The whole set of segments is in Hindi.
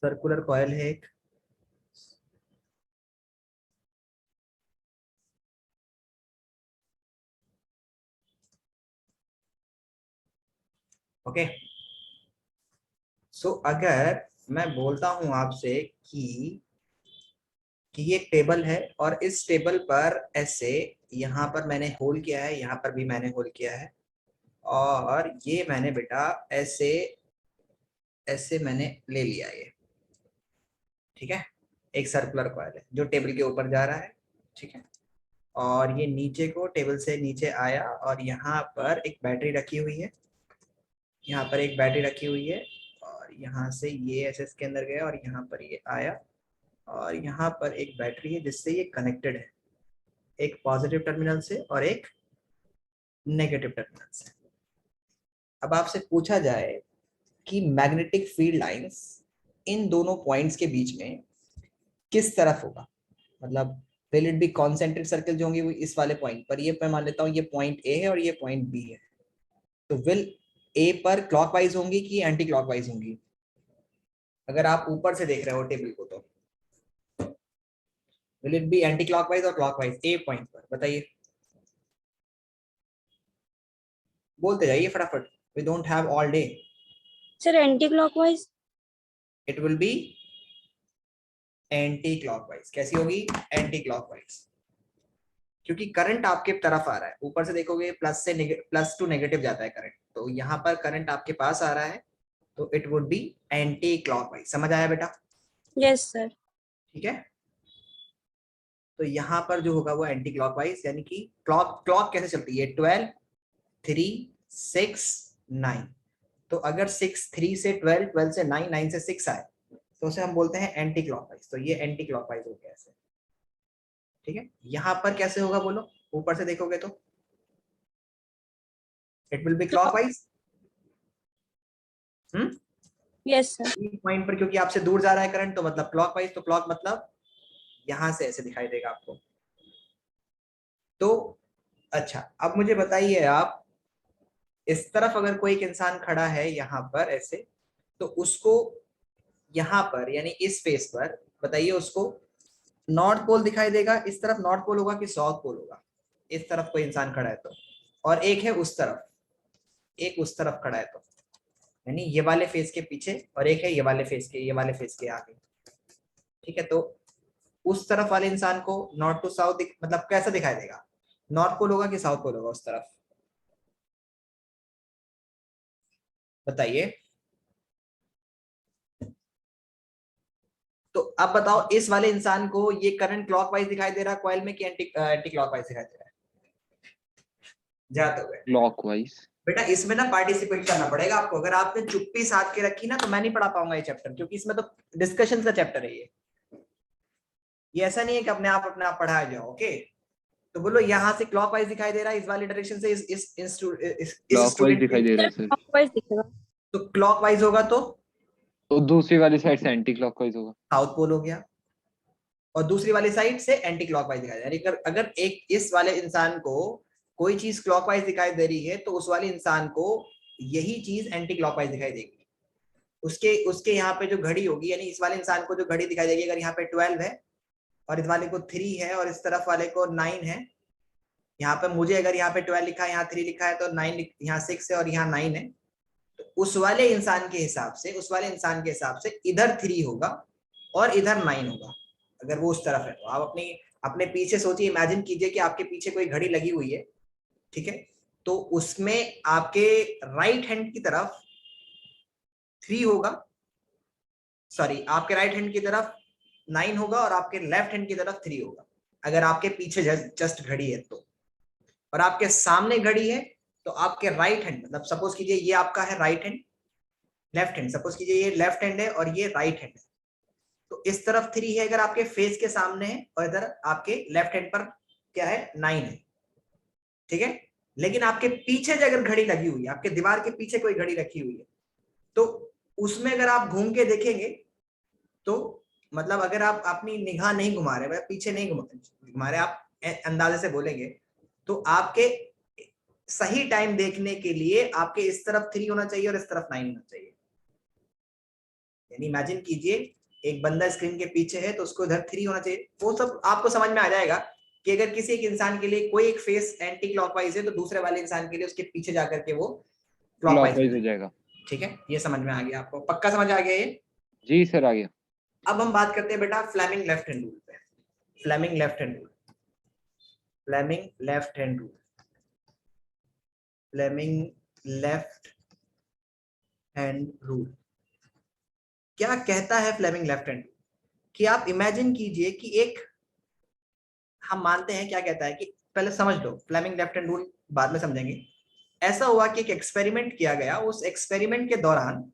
सर्कुलर कॉइल है एक, ओके। सो अगर मैं बोलता हूं आपसे कि ये एक टेबल है और इस टेबल पर ऐसे यहाँ पर मैंने होल किया है, यहाँ पर भी मैंने होल किया है, और ये मैंने बेटा ऐसे ऐसे मैंने ले लिया ये, ठीक है। एक सर्कुलर कॉइल है जो टेबल के ऊपर जा रहा है, ठीक है। और ये नीचे को टेबल से नीचे आया और यहाँ पर एक बैटरी रखी हुई है, यहाँ पर एक बैटरी रखी हुई है, और यहाँ से ये ऐसे इसके अंदर गया और यहाँ पर ये आया, और यहाँ पर एक बैटरी है जिससे ये कनेक्टेड है, एक पॉजिटिव टर्मिनल से और एक नेगेटिव टर्मिनल से। अब आपसे पूछा जाए कि मैग्नेटिक फील्ड लाइंस इन दोनों पॉइंट्स के बीच में किस तरफ होगा, मतलब will it B concentric circle जो होंगे वो इस वाले पॉइंट पर, ये मैं मान लेता हूँ ये पॉइंट ए है और ये पॉइंट बी है, तो विल ए पर क्लॉकवाइज होंगी कि एंटी क्लॉकवाइज होंगी? अगर आप ऊपर से देख रहे हो टेबल को तो will it be anti clockwise और क्लॉकवाइज ए पॉइंट पर? बताइए, बोलते जाइए फटाफट, we don't have all day. Sir anti clockwise. It will be anti clockwise. कैसी होगी? एंटी क्लॉकवाइज, क्योंकि करंट आपके तरफ आ रहा है, ऊपर से देखोगे प्लस से प्लस टू नेगेटिव जाता है करंट, तो यहाँ पर करंट आपके पास आ रहा है, तो it would be anti clockwise. समझ आया बेटा? Yes sir. ठीक है, तो यहाँ पर जो होगा वो एंटी क्लॉकवाइज, यानी कि क्लॉक क्लॉक कैसे चलती है? 12 3 6 9, तो अगर 6 3 से 12, 12 से 9, 9 से 6 आए तो उसे हम बोलते हैं एंटी क्लॉकवाइज, तो ये एंटी क्लॉकवाइज हो गया ऐसे, ठीक है। यहाँ पर कैसे होगा बोलो, ऊपर से देखोगे तो it will B clockwise. Yes sir. Point पर क्योंकि आपसे दूर जा रहा है करंट, तो मतलब क्लॉकवाइज, तो क्लॉक मतलब यहां से ऐसे दिखाई देगा आपको। तो अच्छा, अब मुझे बताइए आप, इस तरफ अगर कोई एक इंसान खड़ा है यहाँ पर ऐसे, तो उसको यहाँ पर यानी इस फेस पर बताइए उसको नॉर्थ पोल दिखाई देगा? इस तरफ नॉर्थ पोल होगा कि साउथ पोल होगा? इस तरफ कोई इंसान खड़ा है तो, और एक है उस तरफ, एक उस तरफ खड़ा है तो, यानी ये वाले फेस के पीछे, और एक है ये वाले फेस के, ये वाले फेस के आगे, ठीक है। तो उस तरफ वाले इंसान को नॉर्थ टू साउथ मतलब कैसा दिखाई देगा? नॉर्थ पोल होगा कि साउथ पोल होगा उस तरफ? बताइए। तो अब बताओ, इस वाले इंसान को ये करंट क्लॉकवाइज दिखाई दे रहा है कॉइल में कि एंटी एंटी क्लॉकवाइज दिखाई दे रहा है? जाते हुए क्लॉकवाइज। बेटा इसमें ना पार्टिसिपेट करना पड़ेगा आपको, अगर आपने चुप्पी साध के रखी ना तो मैं नहीं पढ़ा पाऊंगा ये चैप्टर, क्योंकि इसमें तो डिस्कशन का चैप्टर है ये ऐसा नहीं है कि अपने आप पढ़ाया जाओ, ओके। तो बोलो यहाँ से क्लॉकवाइज दिखाई दे रहा है, इस वाली डायरेक्शन से इस क्लॉकवाइज स्टूडेंट दिखाई दे रहा है सर। क्लॉकवाइज दिखेगा। तो क्लॉकवाइज होगा तो दूसरी वाली साइड से एंटी क्लॉकवाइज होगा। साउथ पोल हो गया, और दूसरी वाली साइड से एंटी क्लॉकवाइज दिखाई दे रहा है। अगर एक इस वाले इंसान को कोई चीज क्लॉकवाइज दिखाई दे रही है तो उस वाले इंसान को यही चीज एंटी क्लॉकवाइज दिखाई देगी। उसके उसके यहाँ पे जो घड़ी होगी, यानी इस वाले इंसान को जो घड़ी दिखाई देगी, अगर यहाँ पे 12 है और इस वाले को 3 है और इस तरफ वाले को 9 है, यहाँ पे मुझे अगर यहाँ पे 12 लिखा है, यहाँ 3 लिखा है, तो 9 यहाँ 6 है और यहाँ 9 है, तो उस वाले इंसान के हिसाब से, उस वाले इंसान के हिसाब से इधर 3 होगा और इधर 9 होगा, अगर वो उस तरफ है तो। आप अपनी अपने पीछे सोचिए, इमेजिन कीजिए कि आपके पीछे कोई घड़ी लगी हुई है, ठीक है। तो उसमें आपके राइट हैंड की तरफ 3 होगा, सॉरी आपके राइट हैंड की तरफ 9 होगा और आपके लेफ्ट हैंड की तरफ 3 होगा, अगर आपके पीछे जस्ट घड़ी है तो। और आपके सामने घड़ी है तो आपके राइट हैंड, मतलब सपोज कीजिए ये आपका है right hand, left hand, suppose कीजिए ये लेफ्ट हैंड है और ये राइट हैंड है, तो इस तरफ 3 है अगर आपके फेस के सामने है, और इधर आपके लेफ्ट हैंड पर क्या है? 9 है, ठीक है। लेकिन आपके पीछे जो अगर घड़ी लगी हुई है, आपके दीवार के पीछे कोई घड़ी रखी हुई है, तो उसमें अगर आप घूम के देखेंगे तो मतलब अगर आप अपनी निगाह नहीं घुमा रहे, पीछे नहीं घुमा रहे, आप अंदाजे से बोलेंगे, तो आपके सही टाइम देखने के लिए आपके इस तरफ 3 होना चाहिए और इस तरफ 9 होना चाहिए, यानी इमेजिन कीजिए एक बंदा स्क्रीन के पीछे है तो उसको इधर 3 होना चाहिए। वो सब आपको समझ में आ जाएगा कि अगर किसी एक इंसान के लिए कोई एक फेस एंटी क्लॉकवाइज है तो दूसरे वाले इंसान के लिए उसके पीछे जाकर के वो क्लॉकवाइज हो जाएगा। ठीक है, ये समझ में आ गया आपको, पक्का समझ आ गया ये? जी सर आ गया। अब हम बात करते हैं बेटा फ्लेमिंग लेफ्ट हैंड रूल पे। Fleming left hand rule, Fleming left hand rule, Fleming left hand rule क्या कहता है? फ्लेमिंग लेफ्ट हैंड कि आप इमेजिन कीजिए कि एक, हम मानते हैं क्या कहता है कि पहले समझ लो, फ्लेमिंग लेफ्ट हैंड रूल बाद में समझेंगे। ऐसा हुआ कि एक एक्सपेरिमेंट किया गया, उस एक्सपेरिमेंट के दौरान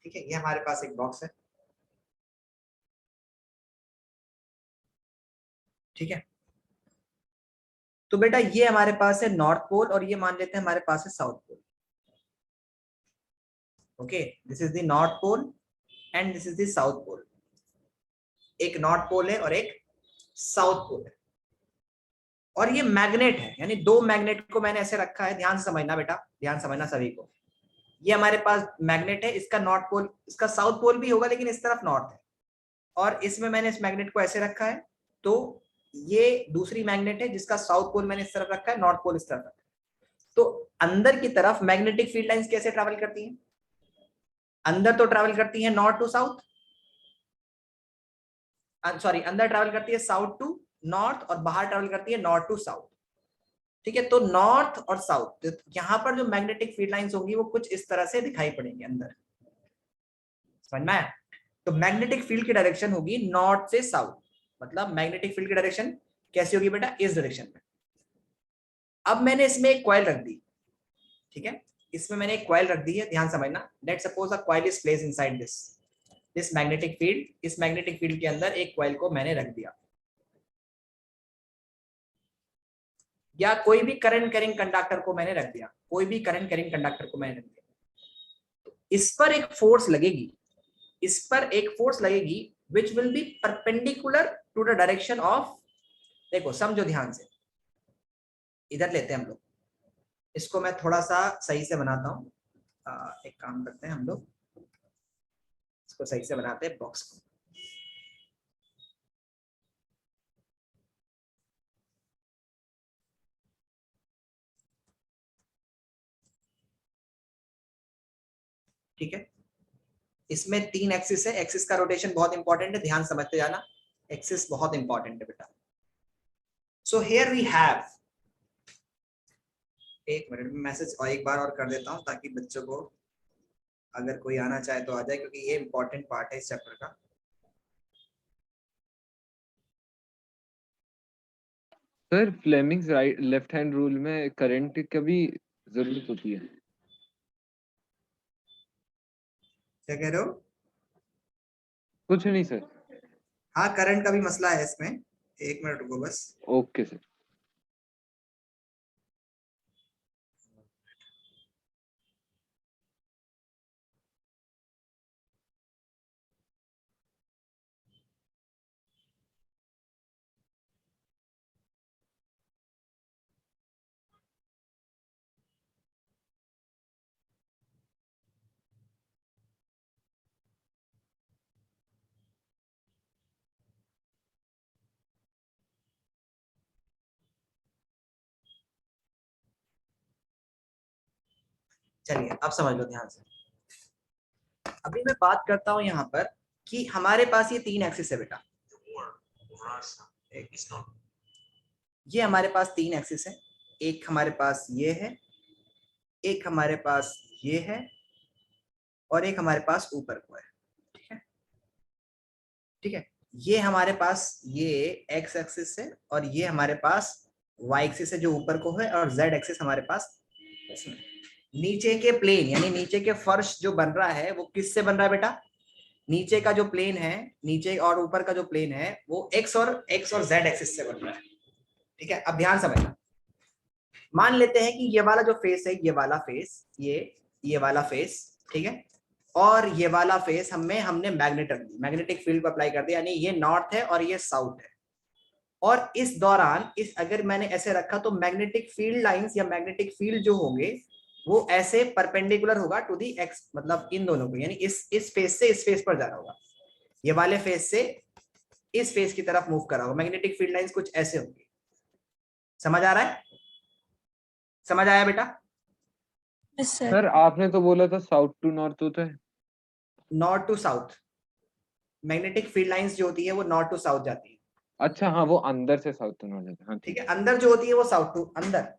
ठीक है, ये हमारे पास एक बॉक्स है, ठीक है। तो बेटा ये हमारे पास है नॉर्थ पोल और ये मान लेते हैं हमारे पास है south pole. Okay, this is the north pole and this is the south pole. एक नॉर्थ पोल है और एक साउथ पोल है, और ये मैग्नेट है, यानी दो मैग्नेट को मैंने ऐसे रखा है। ध्यान से समझना बेटा, ध्यान समझना सभी को। ये हमारे पास मैग्नेट है, इसका नॉर्थ पोल, इसका साउथ पोल भी होगा लेकिन इस तरफ नॉर्थ है, और इसमें मैंने इस मैग्नेट को ऐसे रखा है। तो ये दूसरी मैग्नेट है जिसका साउथ पोल मैंने इस तरफ रखा है, नॉर्थ पोल इस तरफ रखा है। तो अंदर की तरफ मैग्नेटिक फील्ड लाइंस कैसे ट्रैवल करती हैं? अंदर तो ट्रैवल करती है नॉर्थ टू साउथ, सॉरी अंदर ट्रैवल करती है साउथ टू नॉर्थ और बाहर ट्रैवल करती है नॉर्थ टू साउथ। ठीक है, तो नॉर्थ और साउथ, यहां पर जो मैग्नेटिक फील्ड लाइंस होंगी वो कुछ इस तरह से दिखाई पड़ेंगे अंदर, समझ में आया? तो मैग्नेटिक फील्ड की डायरेक्शन होगी नॉर्थ से साउथ, मतलब मैग्नेटिक फील्ड की डायरेक्शन कैसी होगी बेटा? इस डायरेक्शन में। अब मैंने इसमें एक कॉइल रख दी, ठीक है, इसमें मैंने एक कॉइल रख दी है, ध्यान समझना। Let suppose a coil is placed inside this magnetic field. इस मैग्नेटिक फील्ड के अंदर एक कॉइल को मैंने रख दिया, या कोई भी करंट कैरिंग कंडक्टर को मैंने रख दिया, कोई भी करंट कैरिंग कंडक्टर को मैंने रख दिया। तो इस पर एक फोर्स लगेगी, इस पर एक फोर्स लगेगी which will be perpendicular to the direction of, देखो समझो ध्यान से, इधर लेते हैं हम लोग, इसको मैं थोड़ा सा सही से बनाता हूँ। एक काम करते हैं हम लोग, इसको सही से बनाते हैं बॉक्स को। ठीक है, इसमें 3 एक्सिस है, एक्सिस का रोटेशन बहुत इंपॉर्टेंट है, ध्यान समझते जाना, एक्सिस बहुत इंपॉर्टेंट है बेटा। सो हियर वी हैव, एक मिनट में मैसेज और एक बार और कर देता हूं ताकि बच्चों को अगर कोई आना चाहे तो आ जाए, क्योंकि ये इंपॉर्टेंट पार्ट है इस चैप्टर का। Sir Fleming's right left hand rule में करंट की भी जरूरत होती है? क्या कह रहे हो? कुछ नहीं सर। हाँ, करंट का भी मसला है इसमें, एक मिनट रुको बस। Okay sir. चलिए अब समझ लो ध्यान से। अभी मैं बात करता हूं यहाँ पर कि हमारे पास ये 3 एक्सिस है बेटा, ये हमारे पास 3 एक्सिस है। एक हमारे पास ये है, एक हमारे पास ये है, और एक हमारे पास ऊपर को है। ठीक है, ठीक है, ये हमारे पास ये एक्स एक्सिस है और ये हमारे पास वाई एक्सिस है जो ऊपर को है, और जेड एक्सिस हमारे पास इसमें। नीचे के प्लेन यानी नीचे के फर्श जो बन रहा है वो किससे बन रहा है बेटा? नीचे का जो प्लेन है, नीचे और ऊपर का जो प्लेन है वो x और z एक्सिस से बन रहा है। ठीक है, अब ध्यान समझना। मान लेते हैं कि ये वाला जो फेस है, ये वाला फेस, ये वाला फेस, ठीक है, और ये वाला फेस हमने मैग्नेटिक फील्ड को अप्लाई कर दिया, यानी ये नॉर्थ है और ये साउथ है। और इस दौरान अगर मैंने ऐसे रखा तो मैग्नेटिक फील्ड लाइंस या मैग्नेटिक फील्ड जो होंगे वो ऐसे परपेंडिकुलर होगा टू दी एक्स, मतलब इन दोनों को, यानी इस फेस से इस फेस पर जा रहा होगा, ये वाले फेस से इस फेस की तरफ मूव कर रहा होगा। मैग्नेटिक फील्ड लाइंस कुछ ऐसे होंगी। समझ आ रहा है? समझ आया बेटा? Yes sir. सर आपने तो बोला था साउथ टू नॉर्थ होता है। North to south, magnetic field lines जो होती है वो नॉर्थ टू साउथ जाती है। अच्छा हाँ, वो अंदर से साउथ टू नॉर्थ जाता है। हाँ ठीक ठीक है, अंदर जो होती है वो साउथ टू अंदर,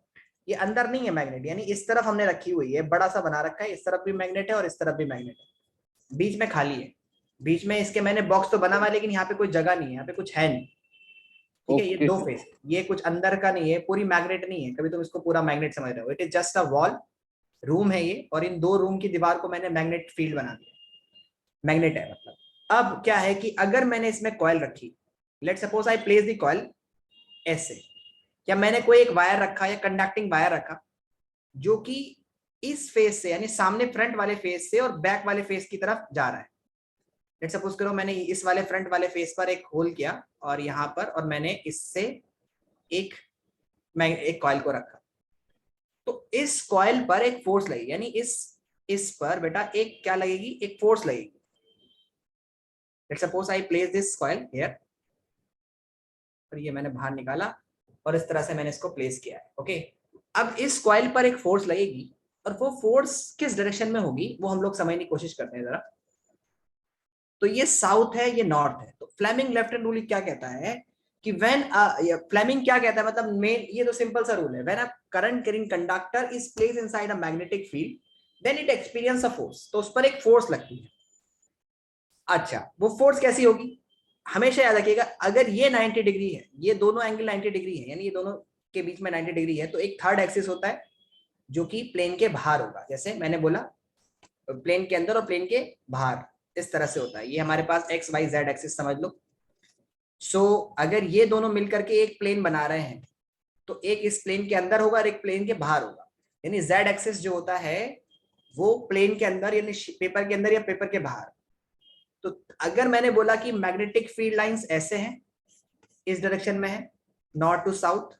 ये अंदर नहीं है मैग्नेट, यानी इस तरफ हमने रखी हुई है, बड़ा सा बना रखा है, इस तरफ भी मैग्नेट है और इस तरफ भी मैग्नेट है, बीच में खाली है। बीच में इसके मैंने बॉक्स तो बना हुआ है, लेकिन यहाँ पे कोई जगह नहीं है, यहाँ पे कुछ है नहीं। ठीक है, ये ओके दो सर। फेस, ये कुछ अंदर का नहीं है, पूरी मैग्नेट नहीं है, कभी तुम इसको पूरा मैग्नेट समझ रहे हो। It is just a wall, room है ये, और इन दो रूम की दीवार को मैंने मैग्नेट फील्ड बना दिया, मैग्नेट है मतलब। अब क्या है कि अगर मैंने इसमें कॉइल रखी, let suppose I place the coil ऐसे, या मैंने कोई एक वायर रखा या कंडक्टिंग वायर रखा जो कि इस फेस से, यानी सामने फ्रंट वाले फेस से और बैक वाले फेस की तरफ जा रहा है। लेट सपोज करो मैंने इस वाले फ्रंट वाले फेस पर एक होल किया और यहाँ पर, और मैंने इससे एक कॉइल को रखा, तो इस कॉइल पर एक फोर्स लगेगी, यानी इस पर बेटा एक क्या लगेगी, एक फोर्स लगेगी। Let suppose I place this coil here, और ये मैंने बाहर निकाला और इस तरह से मैंने इसको प्लेस किया है। ओके, अब इस कॉइल पर एक फोर्स लगेगी, और वो फोर्स किस डायरेक्शन में होगी वो हम लोग समझने की कोशिश करते हैं जरा। तो ये साउथ है, ये नॉर्थ है। तो फ्लेमिंग लेफ्ट हैंड रूल क्या कहता है कि व्हेन फ्लेमिंग क्या कहता है, मतलब मेन ये तो सिंपल सा रूल है, when a current carrying conductor is placed inside a magnetic field then it experience a force, तो उस पर एक फोर्स लगती है। अच्छा, वो फोर्स कैसी होगी, हमेशा याद रखिएगा, अगर ये 90 डिग्री है, ये दोनों एंगल 90 डिग्री है, यानी ये दोनों के बीच में 90 डिग्री है, तो एक थर्ड एक्सिस होता है जो कि प्लेन के बाहर होगा। जैसे मैंने बोला प्लेन के अंदर और प्लेन के बाहर, इस तरह से होता है। ये हमारे पास एक्स वाई जेड एक्सिस समझ लो। सो अगर ये दोनों मिलकर के एक प्लेन बना रहे हैं, तो एक इस प्लेन के अंदर होगा और एक प्लेन के बाहर होगा, यानी जेड एक्सिस जो होता है वो प्लेन के अंदर, यानी पेपर के अंदर या पेपर के बाहर। तो अगर मैंने बोला कि मैग्नेटिक फील्ड लाइंस ऐसे हैं, इस डायरेक्शन में है, नॉर्थ टू साउथ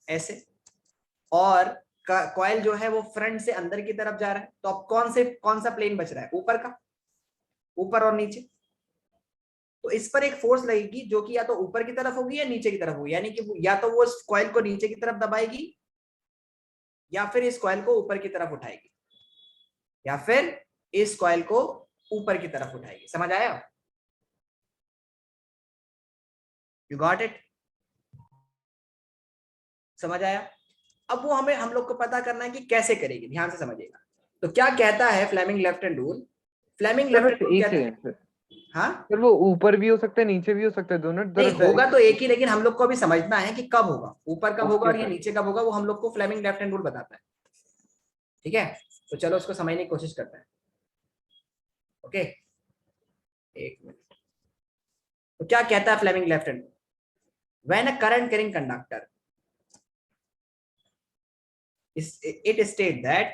ऐसे, और कॉइल जो है वो फ्रंट से अंदर की तरफ जा रहा है, तो अब कौन सा प्लेन बच रहा है, ऊपर का, ऊपर और नीचे। तो इस पर एक फोर्स लगेगी जो कि या तो ऊपर की तरफ होगी या नीचे की तरफ होगी, यानी कि या तो वो इस कॉइल को नीचे की तरफ दबाएगी या फिर इस कॉइल को ऊपर की तरफ उठाएगी, या फिर इस कॉइल को ऊपर की तरफ उठाएगी। समझ आया? You got it? समझ आया? अब वो हम लोग को पता करना है कि कैसे करेगी, ध्यान से समझिएगा। तो क्या कहता है Fleming left hand rule? Fleming left hand rule एक कहता है, सेकंड सर, हाँ सर वो ऊपर भी हो सकता है नीचे भी हो सकता है, दोनों नहीं तरफ होगा तो जाएगा। एक ही, लेकिन हम लोग को अभी समझना है कि कब होगा, ऊपर कब होगा ओके और ये सर। नीचे कब होगा, वो हम लोग को फ्लेमिंग लेफ्ट हैंड रूल बताता है। ठीक है, तो चलो उसको समझने की कोशिश करते हैं। ओके, एक मिनट। तो क्या कहता है Fleming left hand rule? When a current carrying conductor it state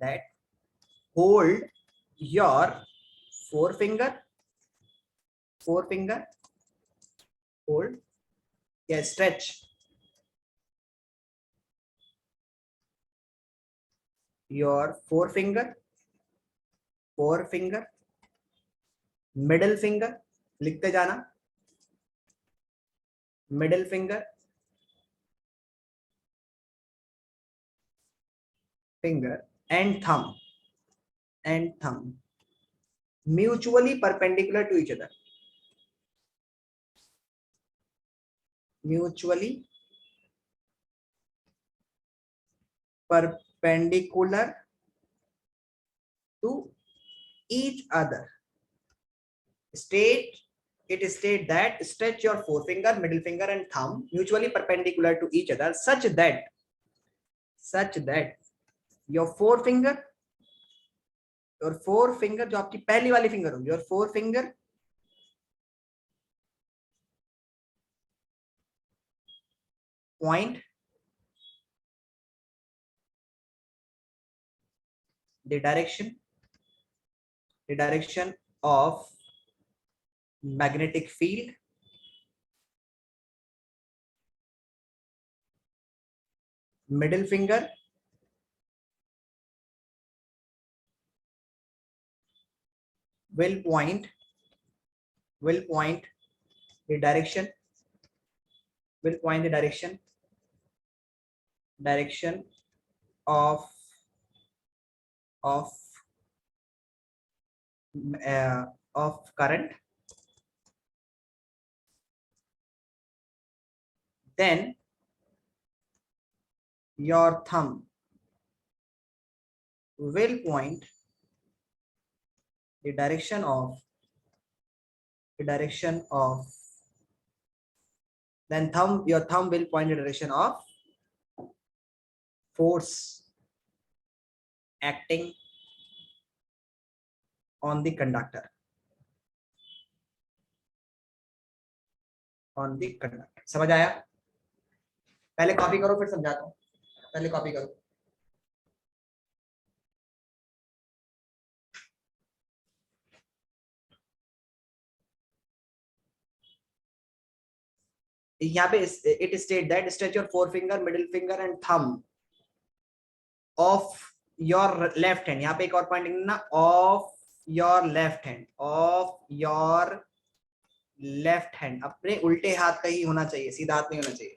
that hold your forefinger hold, yeah, stretch your forefinger middle finger, लिखते जाना, middle finger and thumb mutually perpendicular to each other, mutually perpendicular to each other. It state that stretch your forefinger, middle finger and thumb mutually perpendicular to each other such that your forefinger your four finger, जो आपकी पहली वाली फिंगर होगी, your four finger point the direction of magnetic field middle finger will point the direction of current. Then your thumb will point the direction of then your thumb will point the direction of force acting on the conductor. समझ आया? पहले कॉपी करो फिर समझाता हूं। पहले कॉपी करो। यहाँ पे it state that stretch your forefinger, middle finger and thumb of your left hand. यहाँ पे एक और पॉइंट लिखना, of your left hand, अपने उल्टे हाथ का ही होना चाहिए, सीधा हाथ नहीं होना चाहिए।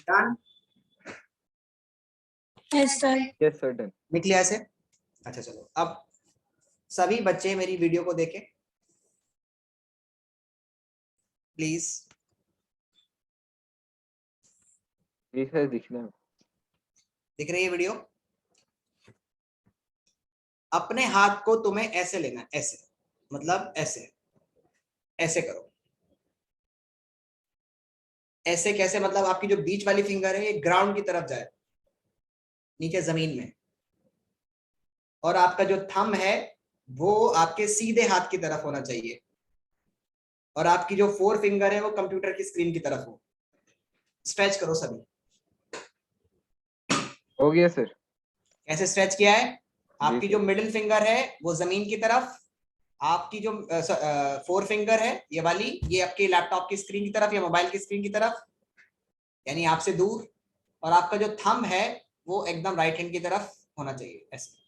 Done? Yes, sir. Yes, sir, done. लिख लिया ऐसे? अच्छा चलो, अब सभी बच्चे मेरी वीडियो को देखें प्लीज। जी सर, दिखना है। दिख रही है वीडियो? अपने हाथ को तुम्हें ऐसे लेना है, ऐसे, मतलब ऐसे करो। ऐसे कैसे? मतलब आपकी जो बीच वाली फिंगर है ये ग्राउंड की तरफ जाए, नीचे जमीन में, और आपका जो थंब है वो आपके सीधे हाथ की तरफ होना चाहिए, और आपकी जो फोर फिंगर है वो कंप्यूटर की स्क्रीन की तरफ हो। स्ट्रेच करो सभी। हो गया सर। कैसे स्ट्रेच किया है? आपकी जो मिडिल फिंगर है वो जमीन की तरफ, आपकी जो फोर फिंगर है ये वाली, ये आपके लैपटॉप की स्क्रीन की तरफ या मोबाइल की स्क्रीन की तरफ, यानी आपसे दूर, और आपका जो थंब है वो एकदम राइट हैंड की तरफ होना चाहिए, ऐसे।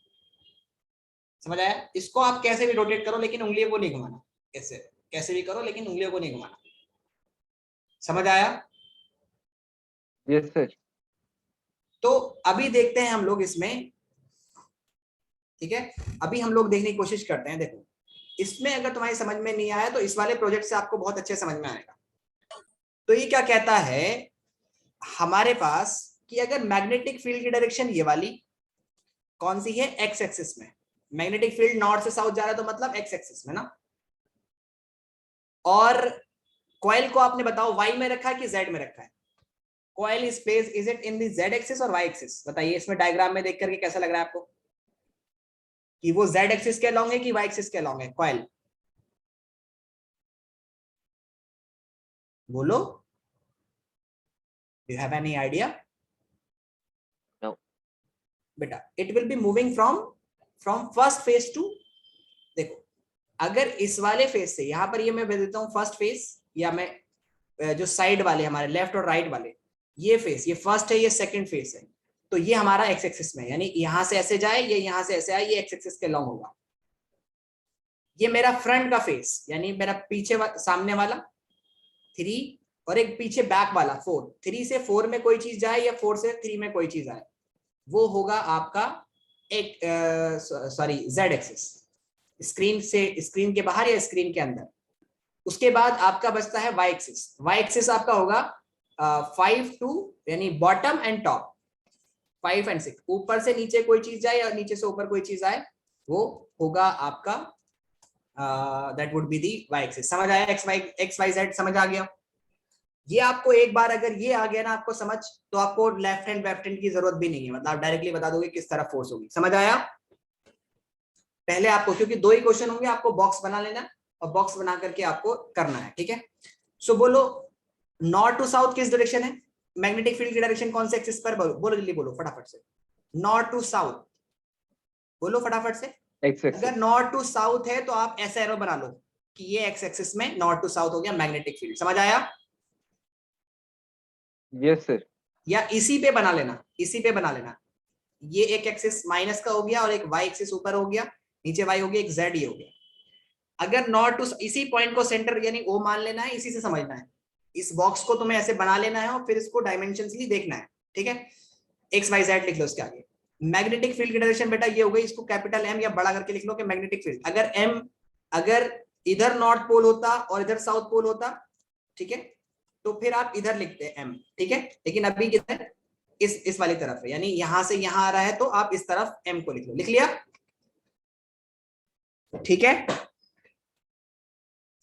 समझ आया? इसको आप कैसे भी रोटेट करो लेकिन उंगलियों को नहीं घुमाना, कैसे भी करो लेकिन उंगलियों को नहीं घुमाना। समझ आया? Yes sir. तो अभी देखते हैं हम लोग इसमें, ठीक है? अभी हम लोग देखने की कोशिश करते हैं। देखो, इसमें अगर तुम्हारी समझ में नहीं आया तो इस वाले प्रोजेक्ट से आपको बहुत अच्छे समझ में आएगा। तो ये क्या कहता है हमारे पास कि अगर मैग्नेटिक फील्ड की डायरेक्शन ये वाली कौन सी है? एक्स एक्सिस में। मैग्नेटिक फील्ड नॉर्थ से साउथ जा रहा है तो मतलब एक्स एक्सिस में ना। और कॉइल को आपने बताओ वाई में रखा है कि जेड में रखा है? Coil is placed, is it in the Z axis और वाई एक्सिस? बताइए, इसमें डायग्राम में देख करके कैसा लग रहा है आपको कि वो जेड एक्सिस के अलोंग है कि वाई एक्सिस के अलोंग है कॉइल? बोलो, do you have any idea? No. बेटा, it will be moving from first phase to, देखो अगर इस वाले फेज से, यहां पर ये मैं दे देता हूं फर्स्ट फेज, या मैं जो साइड वाले हमारे लेफ्ट और राइट वाले, ये फेज, ये फर्स्ट है, ये सेकंड फेज है, तो ये हमारा एक्स एक्सिस में, यानी यहां से ऐसे जाए, ये यहां से ऐसे आए, ये एक्स एक्सिस के लॉन्ग होगा। ये मेरा फ्रंट का फेस, यानी मेरा पीछे सामने वाला 3 और एक पीछे बैक वाला 4। 3 से 4 में कोई चीज जाए या 4 से 3 में कोई चीज आए, वो होगा आपका एक सॉरी जेड एक्सिस, स्क्रीन से, स्क्रीन के बाहर या स्क्रीन के अंदर। उसके बाद आपका बचता है वाई एक्सिस। वाई एक्सिस आपका होगा 5 टू, यानी बॉटम एंड टॉप, 5 एंड 6, ऊपर से नीचे कोई चीज जाए या नीचे से ऊपर कोई चीज आए, वो होगा आपका that would be the Y axis. समझ आया? एक्स वाई जेड समझ आ गया? ये आपको एक बार अगर ये आ गया ना आपको समझ, तो आपको लेफ्ट हैंड की जरूरत भी नहीं है, मतलब आप डायरेक्टली बता दोगे किस तरफ फोर्स होगी। समझ आया? पहले आपको, क्योंकि 2 ही क्वेश्चन होंगे, आपको बॉक्स बना लेना और बॉक्स बना करके आपको करना है, ठीक है। सो बोलो नॉर्थ टू साउथ किस डायरेक्शन है, मैग्नेटिक फील्ड की डायरेक्शन कौन से एक्सिस पर, बोलो जल्दी बोलो फटाफट से। नॉर्थ टू साउथ बोलो फटाफट से। X axis. अगर नॉर्थ टू साउथ है तो आप ऐसा एरो बना लो कि ये एक्स एक्सिस में नॉर्थ टू साउथ हो गया मैग्नेटिक फील्ड। समझ आया? Yes sir. या इसी पे बना लेना, इसी पे बना लेना, ये एक एक्सिस माइनस का हो गया और एक वाई एक्सिस ऊपर हो गया, नीचे वाई हो गया, एक जेड ये हो गया। अगर नॉर्थ टू, इसी पॉइंट को सेंटर यानी ओ मान लेना है, इसी से समझना है, इस बॉक्स को तुम्हें ऐसे बना लेना है और फिर इसको डायमेंशनली देखना है, ठीक है। एक्स वाई जेड लिख लो इसके आगे। मैग्नेटिक फील्ड की डायरेक्शन बेटा ये हो गई, इसको कैपिटल एम या बड़ा करके लिख लो कि मैग्नेटिक फील्ड, अगर एम, अगर इधर नॉर्थ पोल होता और इधर साउथ पोल होता, ठीक है, तो फिर आप इधर लिखते हैं एम, ठीक है। लेकिन अभी किधर, इस वाली तरफ है, यानी यहां से यहां आ रहा है तो आप इस तरफ एम को लिख लो। लिख लिया? ठीक है,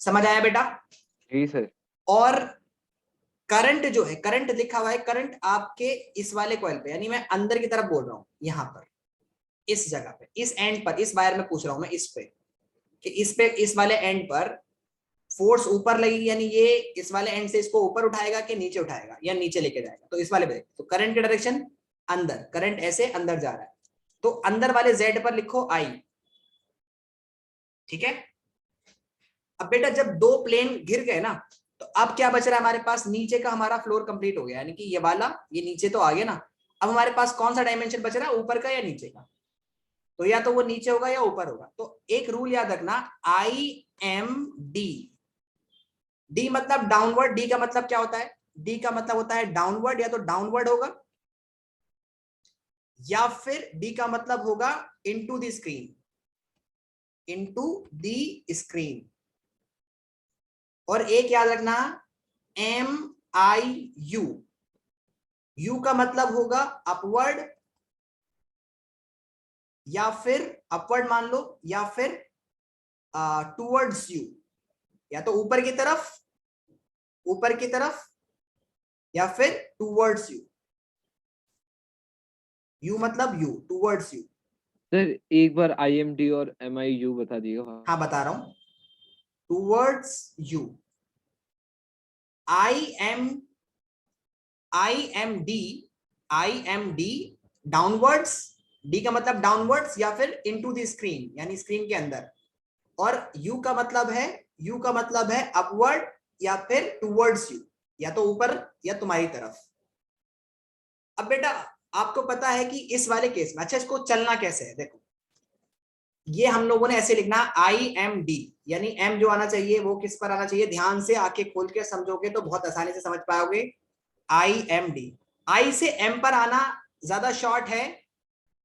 समझ आया बेटा? जी सर। और करंट जो है, करंट लिखा हुआ है, करंट आपके इस वाले कॉइल पे, यानी मैं अंदर की तरफ बोल रहा हूं, यहां पर इस जगह पे, इस एंड पर, इस वायर में पूछ रहा हूं मैं, इस पे कि इस पे, इस वाले एंड पर फोर्स ऊपर लगेगी, यानी ये इस वाले एंड से इसको ऊपर उठाएगा कि नीचे उठाएगा या नीचे लेके जाएगा, तो इस वाले पे। तो करंट की डायरेक्शन अंदर, करंट ऐसे अंदर जा रहा है, तो अंदर वाले जेड पर लिखो आई, ठीक है। अब बेटा जब 2 प्लेन गिर गए ना, तो अब क्या बच रहा है हमारे पास, नीचे का हमारा फ्लोर कंप्लीट हो गया, यानी कि ये वाला, ये नीचे तो आ गया ना। अब हमारे पास कौन सा डायमेंशन बच रहा है, ऊपर का या नीचे का? तो या तो वो नीचे होगा या ऊपर होगा। तो एक रूल याद रखना, आई एम डी, डी मतलब डाउनवर्ड, डी का मतलब क्या होता है, डी का मतलब होता है डाउनवर्ड, या तो डाउनवर्ड होगा या फिर डी का मतलब होगा into the screen, into the screen. और एक याद रखना, एम आई यू, यू का मतलब होगा अपवर्ड, या फिर अपवर्ड मान लो, या फिर टूवर्ड्स यू, या तो ऊपर की तरफ, ऊपर की तरफ, या फिर टूवर्ड्स यू। यू मतलब यू, टूवर्ड्स यू। सर एक बार IMD और MIU बता दिएगा। हाँ बता रहा हूं, towards you, I M, I M D downwards, D का मतलब डाउनवर्ड्स या फिर इनटू द स्क्रीन, यानी स्क्रीन के अंदर। और यू का मतलब है, यू का मतलब है अपवर्ड या फिर टूवर्ड्स यू, या तो ऊपर या तुम्हारी तरफ। अब बेटा आपको पता है कि इस वाले केस में, अच्छा इसको चलना कैसे है, देखो ये हम लोगों ने ऐसे लिखना आई एम डी, यानी एम जो आना चाहिए वो किस पर आना चाहिए, ध्यान से आंखें खोल के समझोगे तो बहुत आसानी से समझ पाओगे। आई एम डी, आई से एम पर आना ज्यादा शॉर्ट है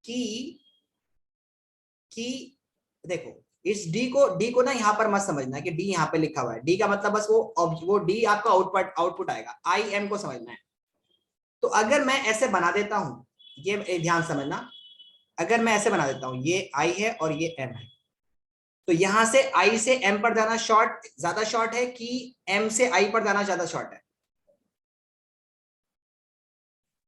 कि देखो इस डी को ना यहां पर मत समझना कि डी यहां पे लिखा हुआ है, डी का मतलब बस वो डी आपका आउटपुट आएगा, आई एम को समझना है। तो अगर मैं ऐसे बना देता हूं, ये ध्यान समझना, अगर मैं ऐसे बना देता हूं, ये आई है और ये एम है, तो यहां से आई से एम पर जाना ज्यादा शॉर्ट है कि एम से आई पर जाना ज्यादा शॉर्ट है?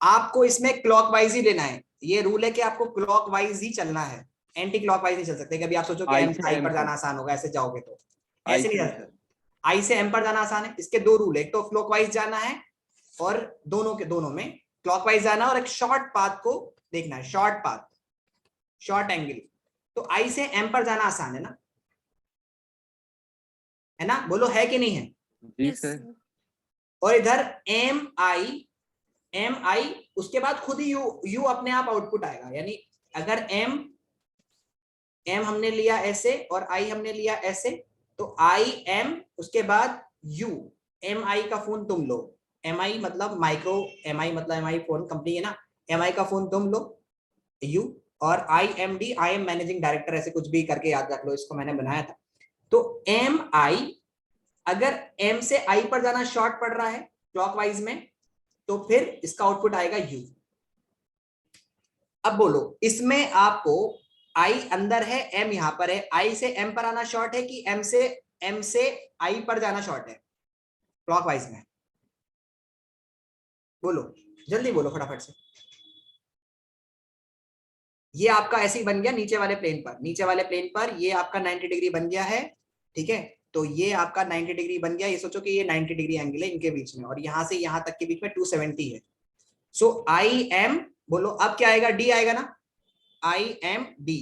आपको इसमें क्लॉकवाइज ही लेना है, ये रूल है कि आपको क्लॉकवाइज ही चलना है, एंटी क्लॉकवाइज नहीं चल सकते। कभी आप सोचो कि आई एम से से आई एम पर पर। जाना आसान होगा, ऐसे जाओगे तो आई ऐसे नहीं से जा एम। सकते। आई से एम पर जाना आसान है, इसके 2 रूल है, एक तो क्लॉकवाइज जाना है और दोनों में क्लॉकवाइज जाना, और एक शॉर्ट पाथ को देखना है, शॉर्ट पाथ, शॉर्ट एंगल। तो आई से एम पर जाना आसान है ना, है ना, बोलो है कि नहीं है? जी Yes, सर। sir. और इधर एम आई उसके बाद खुद ही यू अपने आप आउटपुट आएगा, यानी अगर एम हमने लिया ऐसे और आई हमने लिया ऐसे, तो आई एम उसके बाद यू, एम आई का फोन तुम लो, एम आई मतलब माइक्रो, एम आई मतलब एम आई फोन कंपनी है ना, एम आई का फोन तुम लो यू, और I am D, I am managing director, ऐसे कुछ भी करके याद रख लो, इसको मैंने बनाया था। तो एम आई, अगर एम से आई पर जाना शॉर्ट पड़ रहा है क्लॉकवाइज में, तो फिर इसका आउटपुट आएगा यू। अब बोलो इसमें आपको आई अंदर है, एम यहां पर है, आई से एम पर आना शॉर्ट है कि एम से आई पर जाना शॉर्ट है क्लॉकवाइज में? बोलो जल्दी बोलो फटाफट से। ये आपका ऐसे ही बन गया नीचे वाले प्लेन पर, नीचे वाले प्लेन पर ये आपका 90 डिग्री बन गया है, ठीक है। तो ये आपका 90 डिग्री बन गया, ये सोचो कि ये 90 डिग्री एंगल है इनके बीच में, और यहां से यहां तक के बीच में 270 है। सो आई एम, बोलो अब क्या आएगा, डी आएगा ना, आई एम डी।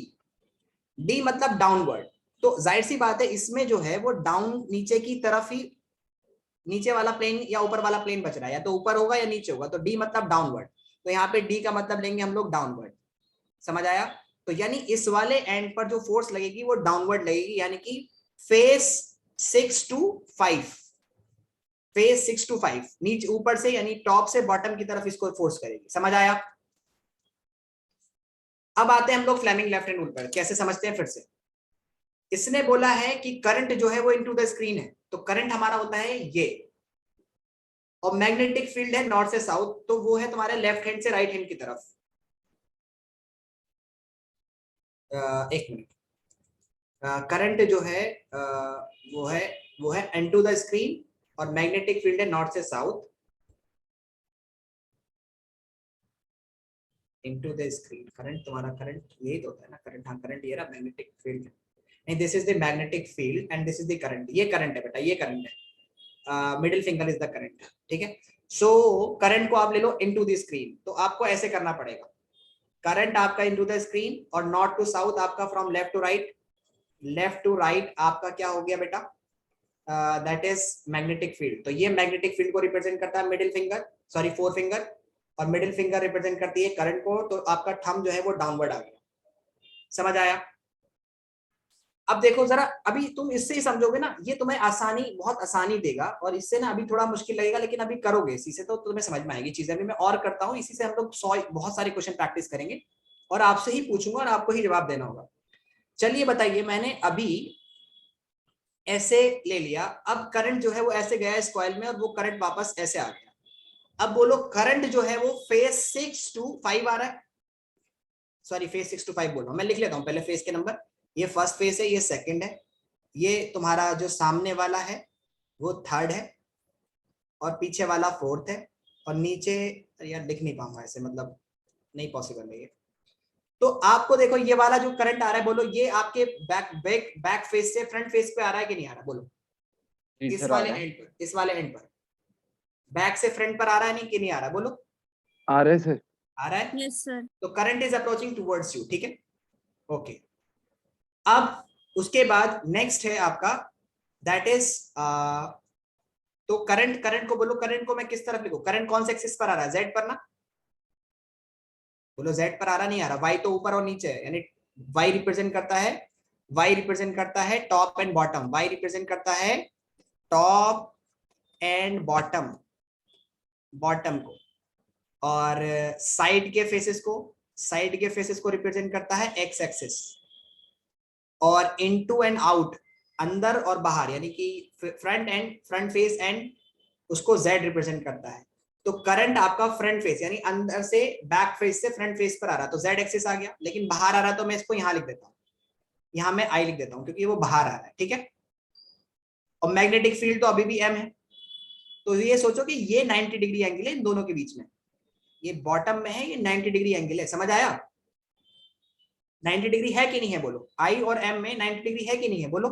डी मतलब डाउनवर्ड, तो जाहिर सी बात है इसमें जो है वो डाउन नीचे की तरफ ही, नीचे वाला प्लेन या ऊपर वाला प्लेन बच रहा है, या तो ऊपर होगा या नीचे होगा, तो डी मतलब डाउनवर्ड, तो यहाँ पे डी का मतलब लेंगे हम लोग डाउनवर्ड। समझ आया? तो यानी इस वाले एंड पर जो फोर्स लगेगी वो डाउनवर्ड लगेगी, यानी कि फेस 6 to 5, फेस 6 to 5 नीचे ऊपर से, यानी टॉप से बॉटम की तरफ इसको फोर्स करेगी। समझ आया? अब आते हैं हम लोग फ्लेमिंग लेफ्ट हैंड रूल पर, कैसे समझते हैं फिर से। इसने बोला है कि करंट जो है वो इनटू द स्क्रीन है, तो करंट हमारा होता है ये, और मैग्नेटिक फील्ड है नॉर्थ से साउथ, तो वो है तुम्हारे लेफ्ट हैंड से राइट हैंड की तरफ। एक मिनट, करंट जो है वो है इनटू द स्क्रीन, और मैग्नेटिक फील्ड है नॉर्थ से south into the screen. Current तुम्हारा, करंट यही तो होता है ना, करंट, हाँ करंट ये रहा, मैग्नेटिक फील्ड नहीं, this is the magnetic field and this is the current, ये करंट है बेटा, ये करंट है, middle finger is the current, ठीक है। सो करंट को आप ले लो इनटू द स्क्रीन, तो आपको ऐसे करना पड़ेगा, करंट आपका इनटू द स्क्रीन, और नॉर्थ टू साउथ आपका from left to right, left to right आपका क्या हो गया बेटा, दैट इज मैग्नेटिक फील्ड। तो ये मैग्नेटिक फील्ड को रिप्रेजेंट करता है middle finger, sorry four finger, और मिडिल फिंगर रिप्रेजेंट करती है करंट को, तो आपका थंब जो है वो डाउनवर्ड आ गया। समझ आया? अब देखो जरा, अभी तुम इससे ही समझोगे ना, ये तुम्हें आसानी, बहुत आसानी देगा, और इससे ना अभी थोड़ा मुश्किल लगेगा, लेकिन अभी करोगे इसी से तो तुम्हें समझ में आएगी चीजें। अभी मैं और करता हूँ, इसी से हम लोग बहुत सारे क्वेश्चन प्रैक्टिस करेंगे, और आपसे ही पूछूंगा और आपको ही जवाब देना होगा। चलिए बताइए, मैंने अभी ऐसे ले लिया, अब करंट जो है वो ऐसे गया इस कॉइल में, और वो करंट वापस ऐसे आ गया। अब बोलो करंट जो है वो फेस 6 to 5 आ रहा है, सॉरी फेस 6 to 5 बोल रहा हूं मैं, लिख लेता हूं पहले फेस के नंबर। ये फर्स्ट फेस है, ये सेकंड है, ये तुम्हारा जो सामने वाला है वो थर्ड है, और पीछे वाला फोर्थ है, और नीचे, यार लिख नहीं पाऊंगा ऐसे, मतलब नहीं पॉसिबल है ये। तो आपको देखो ये वाला जो करंट आ रहा है, बोलो ये आपके बैक फेस से फ्रंट फेस पे आ रहा है कि नहीं आ रहा, बोलो जी इस सर आ वाले रहा है, एंड पर, इस वाले एंड पर बैक से फ्रंट पर आ रहा है नहीं कि नहीं आ रहा, बोलो आ रहा है सर। आ रहा है। Yes, sir. तो current is approaching towards you, ठीक है, ओके। अब उसके बाद नेक्स्ट है आपका, दैट इज, तो करंट, करंट को बोलो, करंट को मैं किस तरफ लिखूं, करंट कौन से एक्सिस पर आ रहा है, जेड पर ना, बोलो जेड पर आ रहा नहीं आ रहा, वाई तो ऊपर और नीचे है, यानी वाई रिप्रेजेंट करता है, वाई रिप्रेजेंट करता है top and bottom, Y represent करता है टॉप एंड बॉटम, बॉटम को, और साइड के फेसेस को, साइड के फेसेस को रिप्रेजेंट करता है एक्स एक्सिस, और इनटू एंड आउट, अंदर और बाहर, यानी कि front end, front face and, उसको जेड रिप्रेजेंट करता है। तो करंट आपका फ्रंट फेस, यानी अंदर से बैक फेस से फ्रंट फेस पर आ रहा है, तो जेड एक्सिस आ गया, लेकिन बाहर आ रहा है तो मैं इसको यहां लिख देता हूं, यहां मैं आई लिख देता हूं, क्योंकि वो बाहर आ रहा है, ठीक है। और मैग्नेटिक फील्ड तो अभी भी एम है, तो ये सोचो कि ये 90 डिग्री एंगल है इन दोनों के बीच में, ये बॉटम में है, ये 90 डिग्री एंगल है। समझ आया? 90 डिग्री है कि नहीं है, बोलो आई और एम में 90 डिग्री है कि नहीं है, बोलो।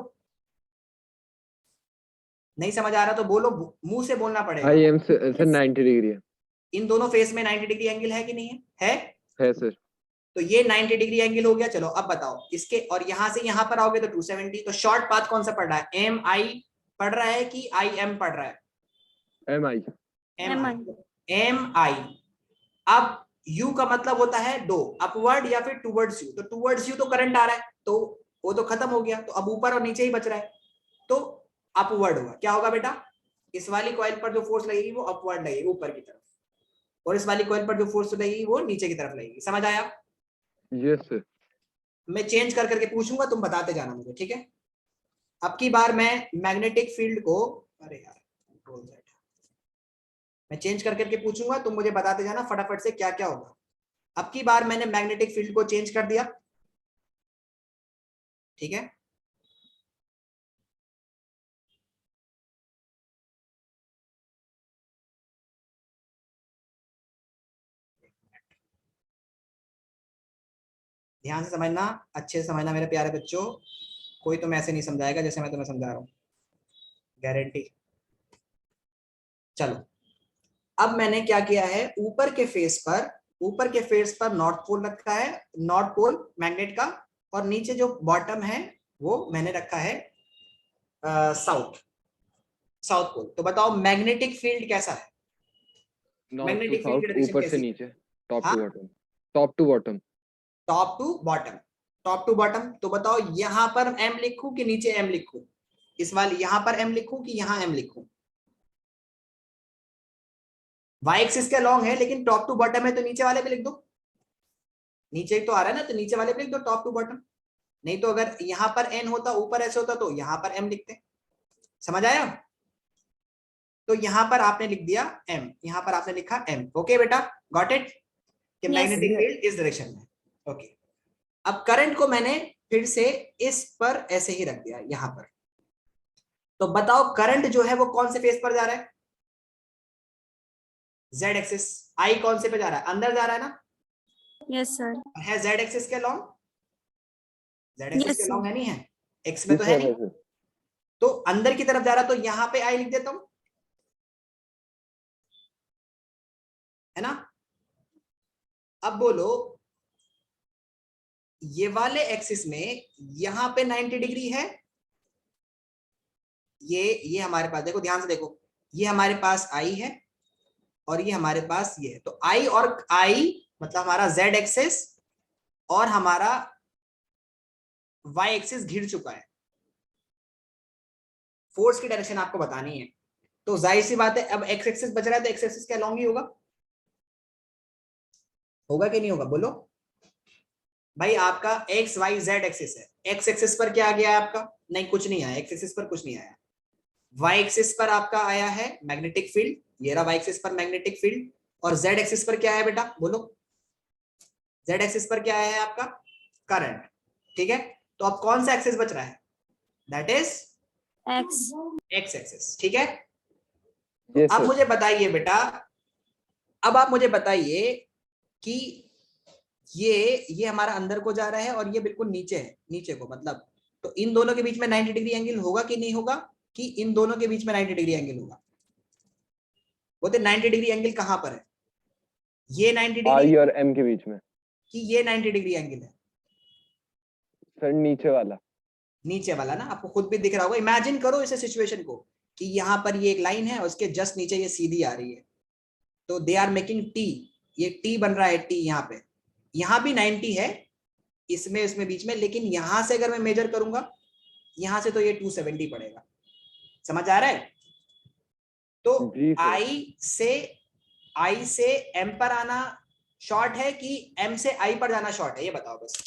नहीं समझ आ रहा तो बोलो, मुंह से बोलना पड़ेगा। I am sir 90 degree in दोनों फेस में 90 डिग्री एंगल है कि नहीं है? है सर। तो ये 90 डिग्री एंगल हो गया। चलो अब बताओ इसके, और यहां से यहां पर आओगे तो 270, तो शॉर्ट पाथ कौन सा पढ़ रहा है, एम आई पढ़ रहा है कि आई एम पढ़ रहा है, M I. M MI. I, M I. अब यू का मतलब होता है दो, अपवर्ड या फिर टुवर्ड्स यू, तो टुवर्ड्स यू तो करंट आ रहा है, तो वो तो खत्म हो गया, तो अब ऊपर और नीचे ही बच रहा है, तो अपवर्ड होगा। क्या होगा बेटा, इस वाली कॉइल पर जो फोर्स लगेगी वो अपवर्ड लगेगी ऊपर की तरफ, और इस वाली कॉइल पर जो फोर्स लगेगी वो नीचे की तरफ लगेगी। समझ आया? Yes sir. मैं चेंज कर करके पूछूंगा, तुम बताते जाना मुझे, ठीक है। अब की बार मैं मैग्नेटिक फील्ड को, अरे यार कंट्रोल Z, मैं चेंज कर करके पूछूंगा, तुम मुझे बताते जाना फटाफट से क्या क्या होगा। अब की बार मैंने मैग्नेटिक फील्ड को चेंज कर दिया, ठीक है। ध्यान से समझना, अच्छे से समझना मेरे प्यारे बच्चों, कोई तुम्हें ऐसे नहीं समझाएगा जैसे मैं तुम्हें समझा रहा हूँ, गारंटी। चलो, अब मैंने क्या किया है, ऊपर के फेस पर नॉर्थ पोल रखा है, नॉर्थ पोल मैग्नेट का, और नीचे जो बॉटम है वो मैंने रखा है साउथ पोल। तो बताओ मैग्नेटिक फील्ड कैसा है? नॉर्थ टू मैग्नेटिक फील्ड की साउथ, डायरेक्शन ऊपर से कैसी है? नीचे, टॉप हाँ, to bottom, top to bottom. Top to bottom, top to bottom. तो बताओ यहां पर एम लिखूं कि नीचे एम लिखूं? इस वाले यहां पर एम लिखूं कि यहां एम लिखूं? वाई एक्सिस के लॉन्ग है, लेकिन टॉप टू बॉटम है, तो नीचे वाले पे लिख दो। नीचे तो आ रहा है ना, तो नीचे वाले पे लिख दो टॉप टू बॉटम। नहीं तो अगर यहां पर एन होता, ऊपर ऐसे होता, तो यहां पर एम लिखते। समझ आया? तो यहां पर आपने लिख दिया एम, यहां पर आपने लिखा एम। ओके बेटा, गॉट इट? कि Yes, मैग्नेटिक फील्ड इस डायरेक्शन में। ओके, अब करंट को मैंने फिर से इस पर ऐसे ही रख दिया यहां पर। तो बताओ करंट जो है वो कौन से फेस पर जा रहा है? Z axis. आई कौन से पे जा रहा है? अंदर जा रहा है ना? yes, sir. है जेड एक्सिस के लॉन्ग? जेड एक्सिस Yes, के sir. लॉन्ग है, नहीं है? एक्स में तो यस है सर, नहीं, है सर। तो अंदर की तरफ जा रहा, तो यहां पे आई लिख देता हूं, है ना? अब बोलो, ये वाले एक्सिस में यहां पे 90 डिग्री है, ये हमारे पास, देखो ध्यान से देखो, ये हमारे पास आई है और ये हमारे पास ये है। तो आई मतलब हमारा जेड एक्सिस और हमारा वाई एक्सिस घिर चुका है। फोर्स की डायरेक्शन आपको बतानी है, तो जाहिर सी बात है अब एक्स एक्सिस बच रहा है, तो एक्स एक्सिस के अलॉन्ग ही होगा। होगा कि नहीं होगा, बोलो भाई? आपका एक्स वाई जेड एक्सिस है, एक्स एक्सिस पर क्या आ गया है आपका? नहीं, कुछ नहीं आया, एक्स एक्सिस पर कुछ नहीं आया। वाई एक्सिस पर आपका आया है मैग्नेटिक फील्ड, ये रहा वाई एक्सिस पर मैग्नेटिक फील्ड। और जेड एक्सिस पर क्या है बेटा, बोलो? जेड एक्सिस पर क्या है आपका? करंट। ठीक है, तो अब कौन सा एक्सिस बच रहा है? That is X. X axis. ठीक है, तो यस अब सर। मुझे बताइए बेटा, अब आप मुझे बताइए कि ये हमारा अंदर को जा रहा है और ये बिल्कुल नीचे है, नीचे को मतलब, तो इन दोनों के बीच में 90 डिग्री एंगल होगा कि नहीं होगा? कि इन दोनों के बीच में 90 डिग्री एंगल होगा? बोलते 90 डिग्री एंगल कहां पर है? ये 90 डिग्री आई और एम के बीच में। कि ये 90 डिग्री एंगल है? सर नीचे वाला। नीचे वाला ना, आपको खुद भी दिख रहा होगा। इमेजिन करो इस सिचुएशन को कि यहाँ पर ये एक लाइन है और उसके जस्ट नीचे ये सीधी आ रही है, तो दे आर मेकिंग टी, ये टी बन रहा है, टी यहाँ पे, यहाँ भी 90 है इसमें इसमें बीच में, लेकिन यहां से अगर मैं मेजर करूंगा यहां से, तो ये 270 पड़ेगा। समझ आ रहा है? तो जी सर। आई से एम पर आना शॉर्ट है कि एम से आई पर जाना शॉर्ट है, ये बताओ बस।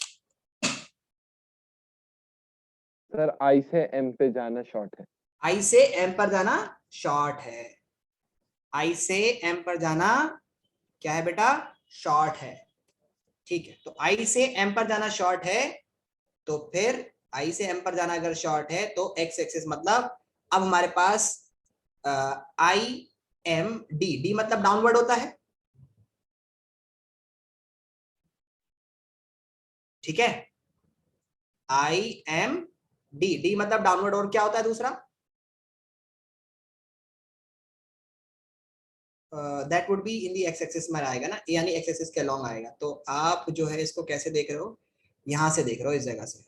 सर आई से एम पे जाना शॉर्ट है। आई से एम पर जाना शॉर्ट है, आई से एम पर जाना क्या है बेटा? शॉर्ट है। ठीक है, तो आई से एम पर जाना शॉर्ट है, तो फिर आई से एम पर जाना अगर शॉर्ट है, तो एक्स एक्सिस मतलब अब हमारे पास आई एम डी, डी मतलब डाउनवर्ड होता है। ठीक है, आई एम डी, डी मतलब डाउनवर्ड, और क्या होता है दूसरा? That would be in the x axis में आएगा ना, यानी एक्स एक्सिस के अलॉन्ग आएगा। तो आप जो है इसको कैसे देख रहे हो? यहां से देख रहे हो, इस जगह से,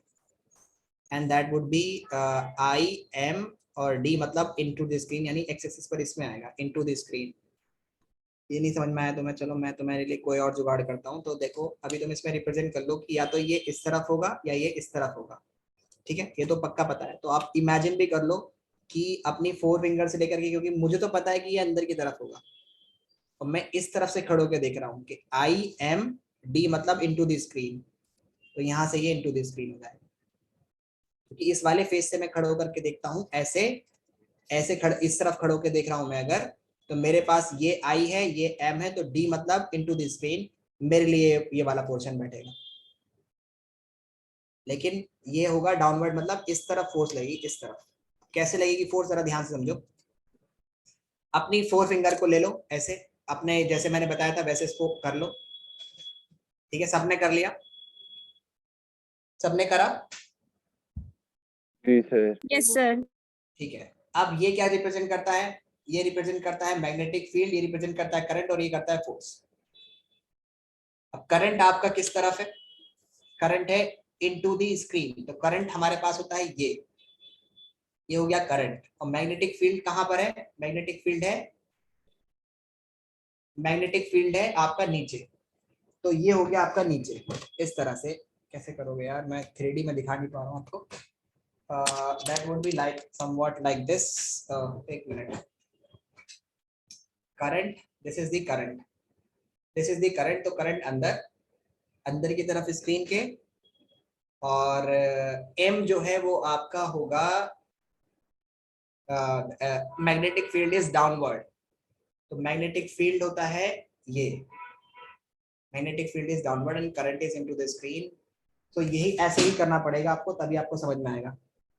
and that would be I M और डी मतलब इनटू द स्क्रीन, यानी एक्स एक्सिस पर इसमें आएगा इनटू द स्क्रीन। ये नहीं समझ में आया तो मैं, चलो मैं तुम्हारे लिए कोई और जुगाड़ करता हूँ। तो देखो अभी तुम इसमें रिप्रेजेंट कर लो कि या तो ये इस तरफ होगा या ये इस तरफ होगा। ठीक है, ये तो पक्का पता है, तो आप इमेजिन भी कर लो कि अपनी 4 फिंगर से लेकर के, क्योंकि मुझे तो पता है कि ये अंदर की तरफ होगा, और मैं इस तरफ से खड़े होकर देख रहा हूँ कि आई एम डी मतलब इनटू द स्क्रीन, तो यहाँ से ये इनटू द स्क्रीन हो जाएगा। क्योंकि इस वाले फेस से मैं खड़े होकर के देखता हूँ, ऐसे ऐसे खड़े, इस तरफ खड़े होकर देख रहा हूँ मैं अगर, तो मेरे पास ये आई है, ये एम है, तो डी मतलब इनटू द स्क्रीन मेरे लिए ये वाला पोर्शन बैठेगा। लेकिन ये होगा डाउनवर्ड, मतलब इस तरफ फोर्स लगेगी, इस तरफ। कैसे लगेगी फोर्स, जरा ध्यान से समझो। अपनी 4 फिंगर को ले लो ऐसे, अपने जैसे मैंने बताया था वैसे इसको कर लो। ठीक है, सबने कर लिया? सबने करा? जी सर। Yes, sir. ठीक है, अब ये क्या रिप्रेजेंट करता है? ये रिप्रेजेंट करता है मैग्नेटिक फील्ड, ये रिप्रेजेंट करता है करंट, और ये करता है फोर्स। अब करंट आपका किस तरफ है? करंट है इनटू द स्क्रीन, तो करंट हमारे पास होता है ये हो गया करंट। और मैग्नेटिक फील्ड कहां पर है? मैग्नेटिक फील्ड है आपका नीचे, तो ये हो गया आपका नीचे। इस तरह से कैसे करोगे यार, मैं 3D में दिखा नहीं पा रहा हूँ आपको। That would be like somewhat like this. एक minute. Current, this is the current, this is the current. तो करंट अंदर की तरफ स्क्रीन के, और M जो है वो आपका होगा मैग्नेटिक फील्ड इज डाउनवर्ड। तो मैग्नेटिक फील्ड होता है ये, magnetic field is downward and current is into the screen. तो यही ऐसे ही करना पड़ेगा आपको, तभी आपको समझ में आएगा।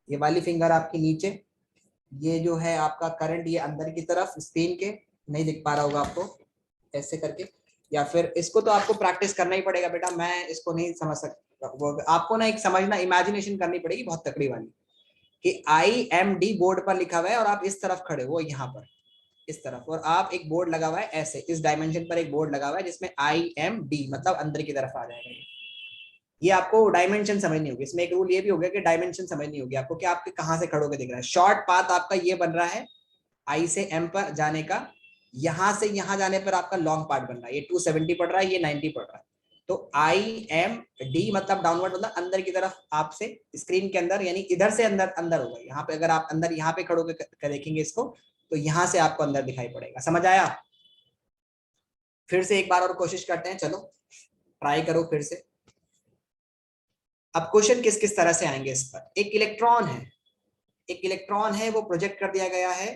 ये वाली फिंगर आपकी नीचे, ये जो है आपका करंट, ये अंदर की तरफ स्क्रीन के, नहीं दिख पा रहा होगा आपको, ऐसे करके। या फिर इसको तो आपको प्रैक्टिस करना ही पड़ेगा बेटा, मैं इसको नहीं समझ सकता। वो आपको ना एक समझना, इमेजिनेशन करनी पड़ेगी बहुत तकड़ी वाली, कि IMD बोर्ड पर लिखा हुआ है और आप इस तरफ खड़े हो, यहाँ पर इस तरफ, और आप एक बोर्ड लगा हुआ है ऐसे, इस डायमेंशन पर एक बोर्ड लगा हुआ है जिसमें IMD मतलब अंदर की तरफ आ जाएगा। ये आपको डायमेंशन समझनी होगी। इसमें एक रूल ये भी हो गया कि डायमेंशन समझनी होगी आपको, कि आपके कहां से खड़े होकर दिख रहा है। शॉर्ट पाथ आपका ये बन रहा है I से M पर जाने का, यहां से यहां जाने पर आपका लॉन्ग पार्ट बन रहा है। ये 270 पड़ रहा है, ये 90 पड़ रहा है। तो IMD मतलब डाउनवर्ड, मतलब अंदर की तरफ आपसे स्क्रीन के अंदर, यानी इधर से अंदर अंदर होगा। यहाँ पे अगर आप अंदर यहाँ पे खड़े होकर देखेंगे इसको, तो यहां से आपको अंदर दिखाई पड़ेगा। समझ आया? फिर से एक बार और कोशिश करते हैं, चलो ट्राई करो फिर से। अब क्वेश्चन किस किस तरह से आएंगे इस पर। एक इलेक्ट्रॉन है, वो प्रोजेक्ट कर दिया गया है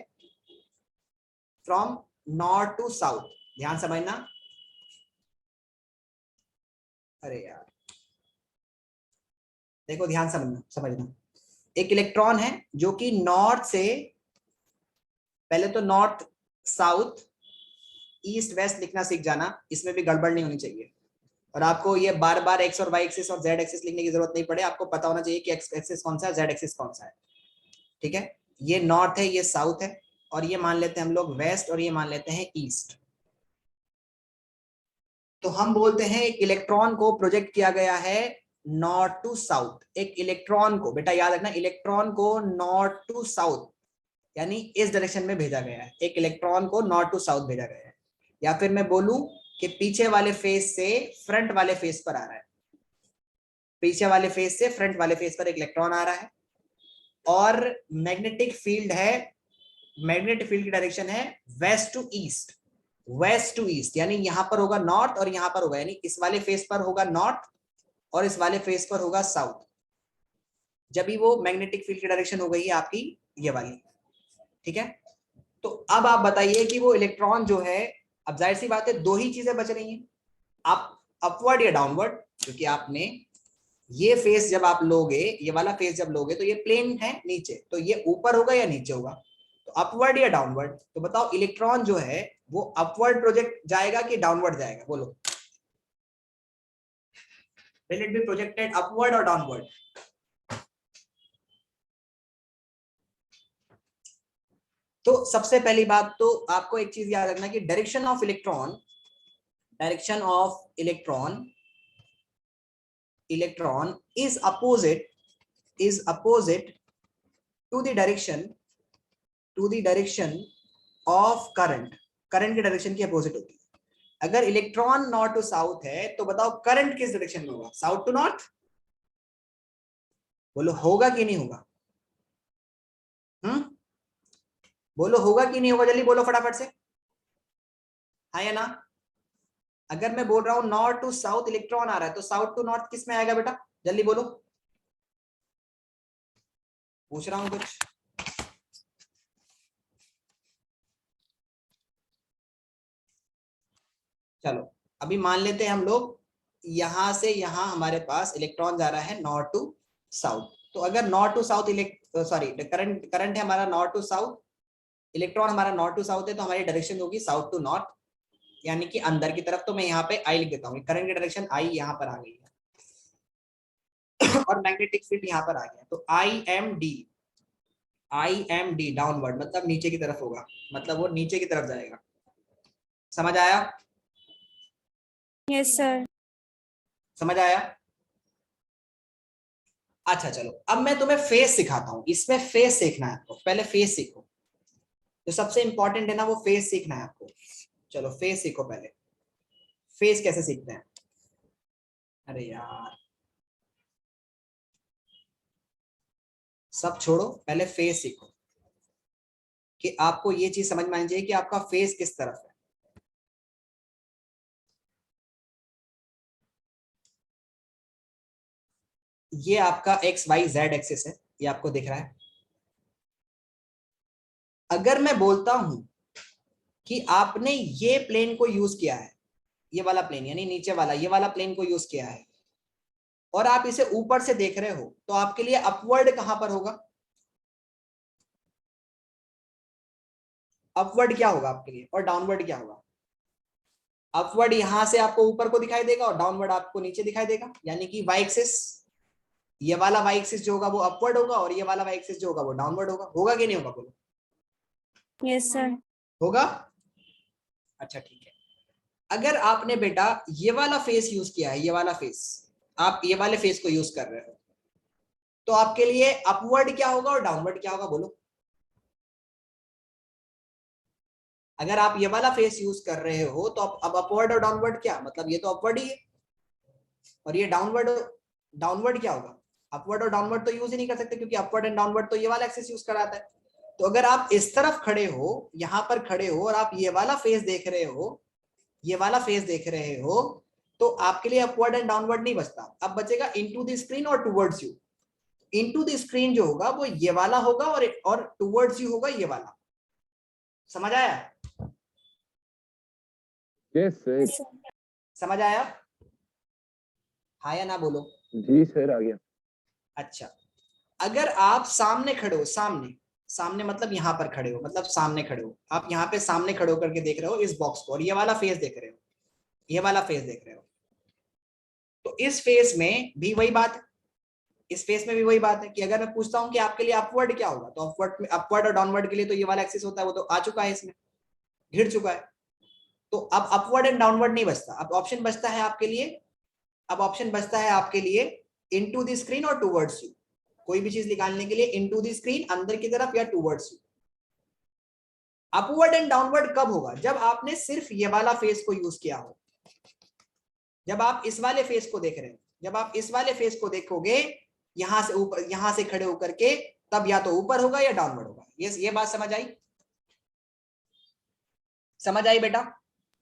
फ्रॉम नॉर्थ टू साउथ। ध्यान समझना, अरे यार देखो, ध्यान समझना। एक इलेक्ट्रॉन है जो कि नॉर्थ से, पहले तो नॉर्थ साउथ ईस्ट वेस्ट लिखना सीख जाना, इसमें भी गड़बड़ नहीं होनी चाहिए। और आपको ये बार बार एक्स और वाई एक्सिस और जेड एक्सिस लिखने की जरूरत नहीं पड़े, आपको पता होना चाहिए कि एक्स एक्सिस कौन सा है, जेड एक्सिस कौन सा है। ठीक है, ये नॉर्थ है, ये साउथ है, और ये मान लेते हैं हम लोग वेस्ट, और ये मान लेते हैं ईस्ट। तो हम बोलते हैं एक इलेक्ट्रॉन को प्रोजेक्ट किया गया है नॉर्थ टू साउथ। एक इलेक्ट्रॉन को, बेटा याद रखना, इलेक्ट्रॉन को नॉर्थ टू साउथ यानी इस डायरेक्शन में भेजा गया है। एक इलेक्ट्रॉन को नॉर्थ टू साउथ भेजा गया है। या फिर मैं बोलूं कि पीछे वाले फेस से फ्रंट वाले फेस पर आ रहा है, पीछे वाले फेस से फ्रंट वाले फेस पर एक इलेक्ट्रॉन आ रहा है। और मैग्नेटिक फील्ड है, मैग्नेटिक फील्ड की डायरेक्शन है west to east, west to east, यानी यहां पर होगा नॉर्थ और यहां पर होगा, यानी इस वाले फेस पर होगा नॉर्थ और इस वाले फेस पर होगा साउथ। जब भी वो मैग्नेटिक फील्ड की डायरेक्शन हो गई है आपकी ये वाली। ठीक है, तो अब आप बताइए कि वो इलेक्ट्रॉन जो है, अब जाहिर सी बात है दो ही चीजें बच रही हैं, आप अपवर्ड या डाउनवर्ड, क्योंकि आपने ये फेस जब आप लोगे, ये वाला फेस जब लोगे तो ये प्लेन है नीचे, तो ये ऊपर होगा या नीचे होगा, तो अपवर्ड या डाउनवर्ड। तो बताओ इलेक्ट्रॉन जो है वो अपवर्ड प्रोजेक्ट जाएगा कि डाउनवर्ड जाएगा, बोलो। Will it be projected upward or downward? तो सबसे पहली बात तो आपको एक चीज याद रखना कि direction of electron is opposite to the direction of current की डायरेक्शन की अपोजिट होती है। अगर इलेक्ट्रॉन नॉर्थ टू साउथ है तो बताओ करंट किस डायरेक्शन में होगा, साउथ टू नॉर्थ? बोलो होगा कि नहीं होगा? बोलो होगा कि नहीं होगा, जल्दी बोलो फटाफट से, हाँ या ना। अगर मैं बोल रहा हूं नॉर्थ टू साउथ इलेक्ट्रॉन आ रहा है, तो साउथ टू नॉर्थ किस में आएगा बेटा, जल्दी बोलो, पूछ रहा हूं कुछ। चलो अभी मान लेते हैं हम लोग, यहां से यहां हमारे पास इलेक्ट्रॉन जा रहा है नॉर्थ टू साउथ। तो अगर नॉर्थ टू साउथ करंट है हमारा नॉर्थ टू साउथ, इलेक्ट्रॉन हमारा नॉर्थ टू साउथ है, तो हमारी डायरेक्शन होगी साउथ टू नॉर्थ, यानी कि अंदर की तरफ। तो मैं यहाँ पे आई लिख देता हूँ, करंट की डायरेक्शन आई यहाँ पर आ गई है। और मैग्नेटिक फील्ड यहाँ पर आ गया, तो आई एम डी डाउनवर्ड मतलब नीचे की तरफ होगा, मतलब वो नीचे की तरफ जाएगा। समझ आया? Yes sir. समझ आया? अच्छा चलो, अब मैं तुम्हें फेस सिखाता हूँ। इसमें फेस सीखना है आपको, पहले फेस सीखो। तो सबसे इंपॉर्टेंट है ना वो फेस सीखना है आपको। चलो फेस सीखो पहले। फेस कैसे सीखते हैं? अरे यार सब छोड़ो, पहले फेस सीखो कि आपको ये चीज समझ में आनी चाहिए कि आपका फेस किस तरफ है। ये आपका एक्स वाई जेड एक्सिस है, ये आपको दिख रहा है। अगर मैं बोलता हूं कि आपने ये प्लेन को यूज किया है, ये वाला प्लेन यानी नीचे वाला ये वाला प्लेन को यूज किया है, और आप इसे ऊपर से देख रहे हो, तो आपके लिए अपवर्ड कहां पर होगा? अपवर्ड क्या होगा आपके लिए और डाउनवर्ड क्या होगा? अपवर्ड यहां से आपको ऊपर को दिखाई देगा और डाउनवर्ड आपको नीचे दिखाई देगा, यानी कि वाई एक्सिस, ये वाला वाई एक्सिस जो होगा वो अपवर्ड होगा और ये वाला वाई एक्सिस जो होगा वो डाउनवर्ड होगा। होगा कि नहीं होगा बोलो? Yes sir. होगा। अच्छा ठीक है। अगर आपने बेटा ये वाला फेस यूज किया है, ये वाला फेस, आप ये वाले फेस को यूज कर रहे हो, तो आपके लिए अपवर्ड क्या होगा और डाउनवर्ड क्या होगा बोलो? अगर आप ये वाला फेस यूज कर रहे हो तो अब अपवर्ड और डाउनवर्ड क्या मतलब? ये तो अपवर्ड ही है, और ये डाउनवर्ड, डाउनवर्ड क्या होगा? अपवर्ड और डाउनवर्ड तो यूज ही नहीं कर सकते, क्योंकि अपवर्ड एंड डाउनवर्ड तो ये वाला एक्सिस यूज कराता है। तो अगर आप इस तरफ खड़े हो, यहां पर खड़े हो, और आप ये वाला फेस देख रहे हो, ये वाला फेस देख रहे हो, तो आपके लिए अपवर्ड एंड डाउनवर्ड नहीं बचता। अब बचेगा इनटू द स्क्रीन और towards you. Into the screen जो होगा वो ये वाला होगा, और टुवर्ड्स यू होगा ये वाला। समझ आया? Yes sir. Yes sir. समझ आया? हाँ या ना बोलो? जी सर आ गया। अच्छा, अगर आप सामने खड़े हो, सामने, सामने मतलब यहां पर खड़े हो, मतलब सामने खड़े हो, आप यहाँ पे सामने खड़े होकर के देख रहे हो इस बॉक्स को, और ये वाला फेस देख रहे हो, ये वाला फेस देख रहे हो, तो इस फेस में भी वही बात है, इस फेस में भी वही बात है कि अगर मैं पूछता हूं कि आपके लिए अपवर्ड क्या होगा, तो अपवर्ड में, अपवर्ड और डाउनवर्ड के लिए तो ये वाला एक्सिस होता है, वो तो आ चुका है, इसमें घिर चुका है। तो अब अपवर्ड एंड डाउनवर्ड नहीं बचता, अब ऑप्शन बचता है आपके लिए, अब ऑप्शन बचता है आपके लिए इनटू द स्क्रीन और टुवर्ड्स यू। कोई भी चीज निकालने के लिए इनटू द स्क्रीन अंदर की तरफ या towards you. Upward and downward कब होगा? जब आपने सिर्फ ये वाला फेस को यूज किया हो, जब आप इस वाले फेस को देख रहे हो, जब आप इस वाले फेस को देखोगे यहां से ऊपर, यहां से खड़े होकर के, तब या तो ऊपर होगा या डाउनवर्ड होगा। ये बात समझ आई? समझ आई बेटा?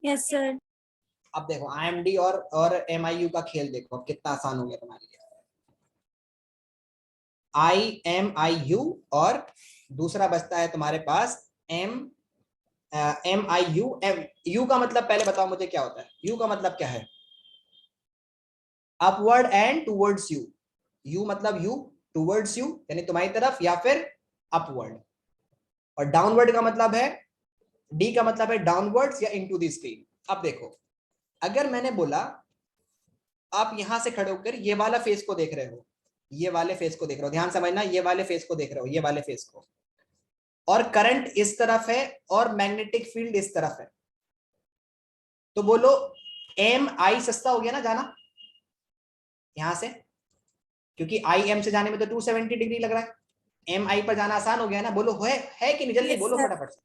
Yes sir. अब देखो IMD और MIU का खेल देखो, अब कितना आसान हो गया तुम्हारे लिए। IMIU और दूसरा बचता है तुम्हारे पास MIU। यू का मतलब पहले बताओ मुझे क्या होता है? यू का मतलब क्या है? Upward and towards you. U मतलब यू, टुवर्ड्स यू यानी तुम्हारी तरफ या फिर अपवर्ड। और डाउनवर्ड का मतलब है, डी का मतलब है डाउनवर्ड्स या इनटू द स्क्रीन। अब देखो, अगर मैंने बोला आप यहां से खड़े होकर ये वाला फेस को देख रहे हो, ये वाले फेस को देख रहे हो, ध्यान समझना, ये वाले फेस को देख रहे हो, ये वाले फेस को, और करंट इस तरफ है और मैग्नेटिक फील्ड इस तरफ है, तो बोलो MI सस्ता हो गया ना जाना यहां से, क्योंकि IM से जाने में तो 270 डिग्री लग रहा है, MI पर जाना आसान हो गया ना। बोलो है कि नहीं? जल्दी Yes, बोलो sir. फटाफट से।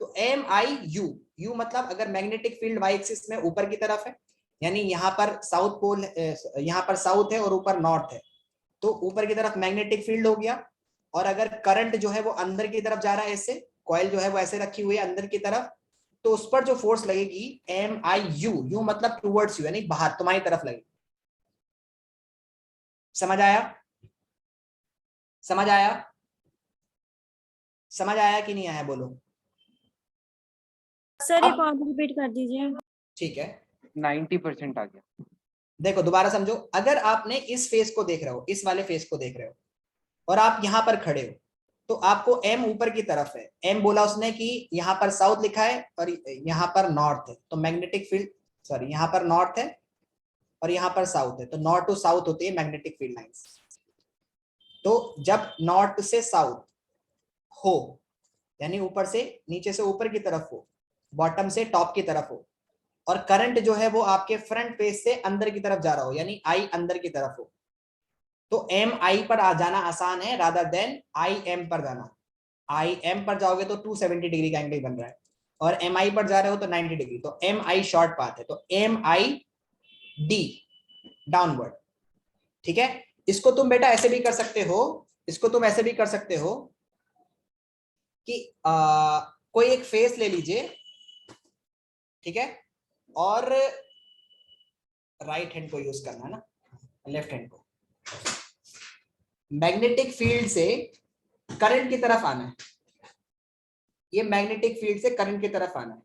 तो MIU, यू मतलब अगर मैग्नेटिक फील्ड वाई एक्सिस में ऊपर की तरफ है, यानी यहाँ पर साउथ पोल, यहाँ पर साउथ है और ऊपर नॉर्थ है, तो ऊपर की तरफ मैग्नेटिक फील्ड हो गया। और अगर करंट जो है वो अंदर की तरफ जा रहा है, इससे कॉइल जो है वो ऐसे रखी हुई है अंदर की तरफ, तो उस पर जो फोर्स लगेगी MIU, यू मतलब टुवर्ड्स यू यानी बाहर तुम्हारी तरफ लगेगी। समझ आया? समझ आया? समझ आया कि नहीं आया बोलो? सर अब एक और रिपीट कर दीजिए। ठीक है, 90% आ गया। देखो दोबारा समझो। अगर आपने इस फेस को देख रहे हो, इस वाले फेस को देख रहे हो, और आप यहां पर खड़े हो, तो आपको M ऊपर की तरफ है, M बोला उसने कि यहां पर साउथ लिखा है और यहां पर नॉर्थ है, तो मैग्नेटिक फील्ड, सॉरी यहां पर नॉर्थ है और यहां पर साउथ है, तो नॉर्थ टू साउथ होती है मैग्नेटिक फील्ड लाइंस। जब नॉर्थ से साउथ हो, यानी ऊपर से नीचे से ऊपर की तरफ हो, बॉटम से टॉप की तरफ हो, और करंट जो है वो आपके फ्रंट पेज से अंदर की तरफ जा रहा हो, यानी आई अंदर की तरफ हो, तो एम आई पर आ जाना आसान है रादर देन आई एम पर जाना। आई एम पर जाओगे तो 270 डिग्री का एंगल बन रहा है, और एम आई पर जा रहे हो तो 90 डिग्री, तो एम आई शॉर्ट पाथ है, तो एम आई डी डाउनवर्ड। ठीक है, इसको तुम बेटा ऐसे भी कर सकते हो, इसको तुम ऐसे भी कर सकते हो कि कोई एक फेस ले लीजिए, ठीक है, और राइट हैंड को यूज करना है ना, लेफ्ट हैंड को, मैग्नेटिक फील्ड से करंट की तरफ आना है, ये मैग्नेटिक फील्ड से करंट की तरफ आना है,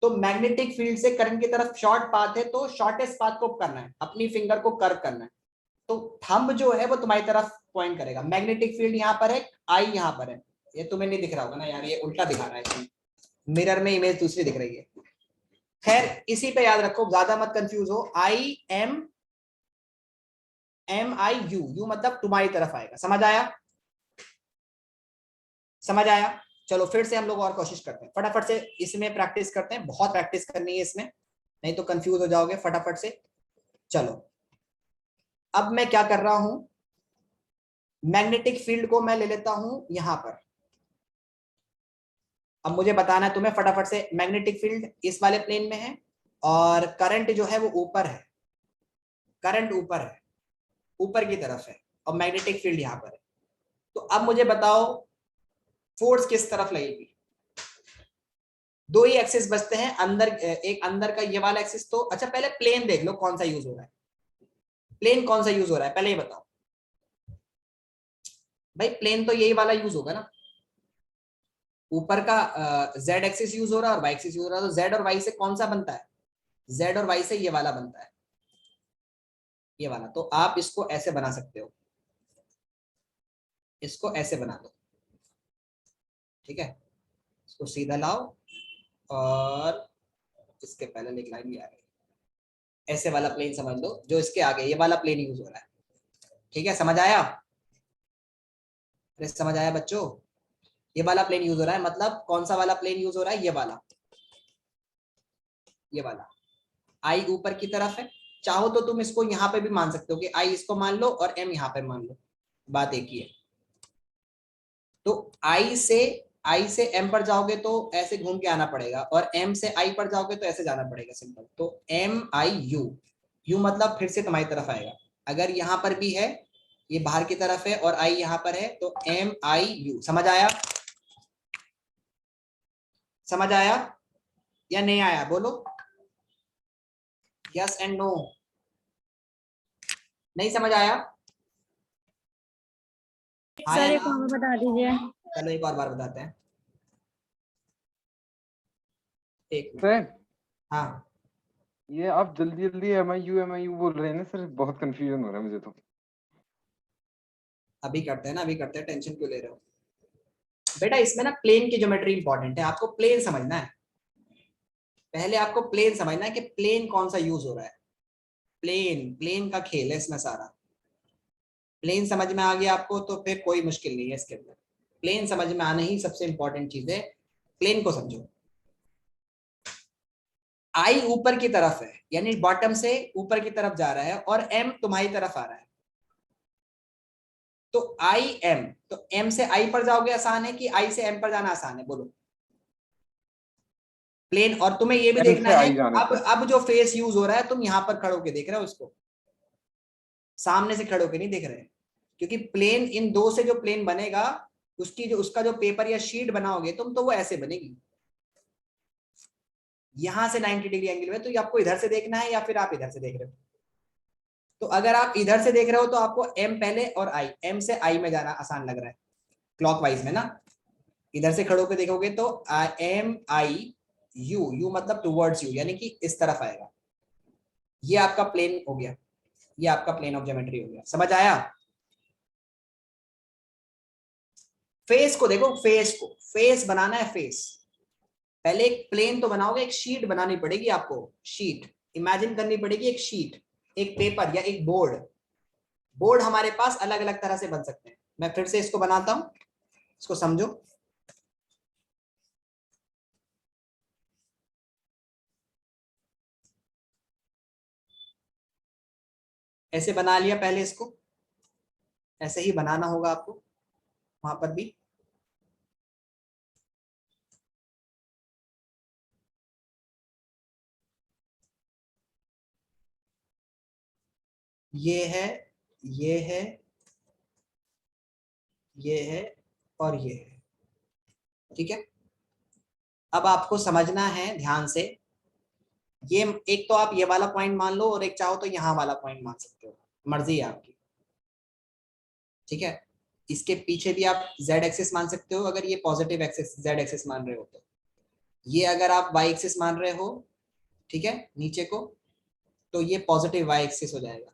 तो मैग्नेटिक फील्ड से करंट की तरफ शॉर्ट पाथ है, तो शॉर्टेस्ट पाथ को करना है, अपनी फिंगर को कर्व करना है, तो थंब जो है वो तुम्हारी तरफ पॉइंट करेगा। मैग्नेटिक फील्ड यहाँ पर है, आई यहाँ पर है, ये तुम्हें नहीं दिख रहा होगा ना यार, ये उल्टा दिखा रहा है, मिरर में इमेज दूसरी दिख रही है। खैर इसी पे याद रखो, ज्यादा मत कंफ्यूज हो। I M, M I U, U मतलब तुम्हारी तरफ आएगा। समझ आया? समझ आया? चलो फिर से हम लोग और कोशिश करते हैं, फटाफट से इसमें प्रैक्टिस करते हैं, बहुत प्रैक्टिस करनी है इसमें, नहीं तो कंफ्यूज हो जाओगे। फटाफट से चलो, अब मैं क्या कर रहा हूं, मैग्नेटिक फील्ड को मैं ले लेता हूं यहां पर। अब मुझे बताना है तुम्हें फटाफट से, मैग्नेटिक फील्ड इस वाले प्लेन में है और करंट जो है वो ऊपर है, करंट ऊपर है, ऊपर की तरफ है, और मैग्नेटिक फील्ड यहां पर है। तो अब मुझे बताओ फोर्स किस तरफ लगेगी? दो ही एक्सिस बचते हैं अंदर, एक अंदर का ये वाला एक्सिस, तो अच्छा पहले प्लेन देख लो कौन सा यूज हो रहा है, प्लेन कौन सा यूज हो रहा है पहले ये बताओ भाई। प्लेन तो यही वाला यूज होगा ना, ऊपर का जेड एक्सिस यूज हो रहा है और वाई एक्सिस यूज हो रहा है, तो जेड और वाई से कौन सा बनता है? जेड और वाई से ये वाला बनता है, ये वाला। तो आप इसको ऐसे बना सकते हो, इसको ऐसे बना दो, ठीक है, इसको सीधा लाओ और इसके पहले एक लाइन भी आ रही है, ऐसे वाला प्लेन समझ लो, जो इसके आगे ये वाला प्लेन यूज हो रहा है। ठीक है, समझ आया? अरे समझ आया बच्चों? ये वाला प्लेन यूज हो रहा है, मतलब कौन सा वाला प्लेन यूज हो रहा है? ये वाला, ये वाला। आई ऊपर की तरफ है, चाहो तो तुम इसको यहाँ पे भी मान सकते हो कि आई इसको मान लो और एम यहाँ पे मान लो, बात एक ही है। तो आई से एम पर जाओगे तो ऐसे घूम के आना पड़ेगा, और एम से आई पर जाओगे तो ऐसे जाना पड़ेगा, सिंपल। तो एम आई यू, यू मतलब फिर से तुम्हारी तरफ आएगा। अगर यहाँ पर भी है, ये बाहर की तरफ है और आई यहाँ पर है, तो एम आई यू। समझ आया? समझ आया या नहीं आया? बोलो यस एंड नो। नहीं समझ आया? सर एक और बता दीजिए। चलो एक और बार बताते हैं, एक मिनट। सर हाँ ये आप जल्दी जल्दी एम आई यू बोल रहे हैं ना सर, बहुत कंफ्यूजन हो रहा है मुझे तो। अभी करते हैं ना, अभी करते हैं, टेंशन क्यों ले रहे हो बेटा? इसमें ना प्लेन की ज्योमेट्री इंपॉर्टेंट है, आपको प्लेन समझना है, पहले आपको प्लेन समझना है कि प्लेन कौन सा यूज हो रहा है। प्लेन, प्लेन का खेल है इसमें सारा। प्लेन समझ में आ गया आपको तो फिर कोई मुश्किल नहीं है इसके अंदर, प्लेन समझ में आना ही सबसे इंपॉर्टेंट चीज है, प्लेन को समझो। आई ऊपर की तरफ है, यानी बॉटम से ऊपर की तरफ जा रहा है, और एम तुम्हारी तरफ आ रहा है, तो आई एम, तो एम से आई पर जाओगे आसान है कि आई से एम पर जाना आसान है? बोलो। प्लेन, और तुम्हें ये भी M देखना से है, I जाना है। अब जो फेस यूज हो रहा है तुम यहां पर खड़े होके देख रहे हो इसको, सामने से खड़े होके नहीं देख रहे, क्योंकि प्लेन, इन दो से जो प्लेन बनेगा, उसकी जो, उसका जो पेपर या शीट बनाओगे तुम, तो वो ऐसे बनेगी, यहां से 90 डिग्री एंगल में। तो ये आपको इधर से देखना है या फिर आप इधर से देख रहे हो? तो अगर आप इधर से देख रहे हो तो आपको एम पहले और आई, एम से आई में जाना आसान लग रहा है क्लॉकवाइज में ना। इधर से खड़े होकर देखोगे तो एम आई यू, यू मतलब टुवर्ड्स यू, यानी कि इस तरफ आएगा। ये आपका प्लेन हो गया, ये आपका प्लेन ऑफ ज्योमेट्री हो गया। समझ आया? फेस को देखो, फेस को, फेस बनाना है, फेस पहले एक प्लेन तो बनाओगे, एक शीट बनानी पड़ेगी आपको, शीट इमेजिन करनी पड़ेगी, एक शीट, एक पेपर या एक बोर्ड, बोर्ड हमारे पास अलग अलग तरह से बन सकते हैं। मैं फिर से इसको बनाता हूं, इसको समझो। ऐसे बना लिया पहले, इसको ऐसे ही बनाना होगा आपको वहां पर भी। ये है, ये है, ये है और ये है, ठीक है। अब आपको समझना है ध्यान से, ये एक तो आप ये वाला पॉइंट मान लो और एक चाहो तो यहाँ वाला पॉइंट मान सकते हो, मर्जी है आपकी, ठीक है। इसके पीछे भी आप z एक्सिस मान सकते हो अगर ये पॉजिटिव एक्सिस z एक्सिस मान रहे हो तो। ये अगर आप y एक्सिस मान रहे हो, ठीक है, नीचे को, तो ये पॉजिटिव y एक्सिस हो जाएगा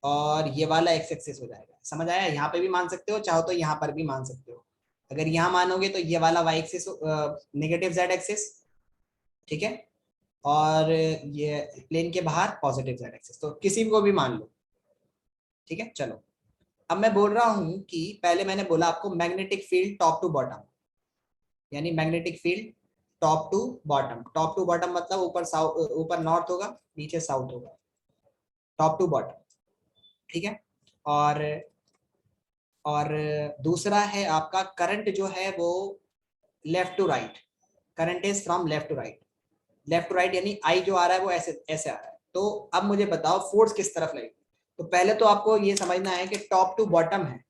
और ये वाला x एक्सिस हो जाएगा। समझ आया? यहाँ पे भी मान सकते हो, चाहो तो यहाँ पर भी मान सकते हो। अगर यहाँ मानोगे तो ये वाला y axis negative z axis, ठीक है, और ये प्लेन के बाहर पॉजिटिव z एक्सिस, तो किसी को भी मान लो, ठीक है। चलो अब मैं बोल रहा हूं कि पहले मैंने बोला आपको magnetic field top to bottom, यानी magnetic field top to bottom. Top to bottom मतलब ऊपर साउथ, ऊपर नॉर्थ होगा, नीचे साउथ होगा, टॉप टू बॉटम, ठीक है। और दूसरा है आपका करंट जो है वो left to right, current is from left to right. Left to right यानी आई जो आ रहा है वो ऐसे ऐसे आ रहा है। तो अब मुझे बताओ फोर्स किस तरफ लगेगी। तो पहले तो आपको ये समझना है कि टॉप टू बॉटम है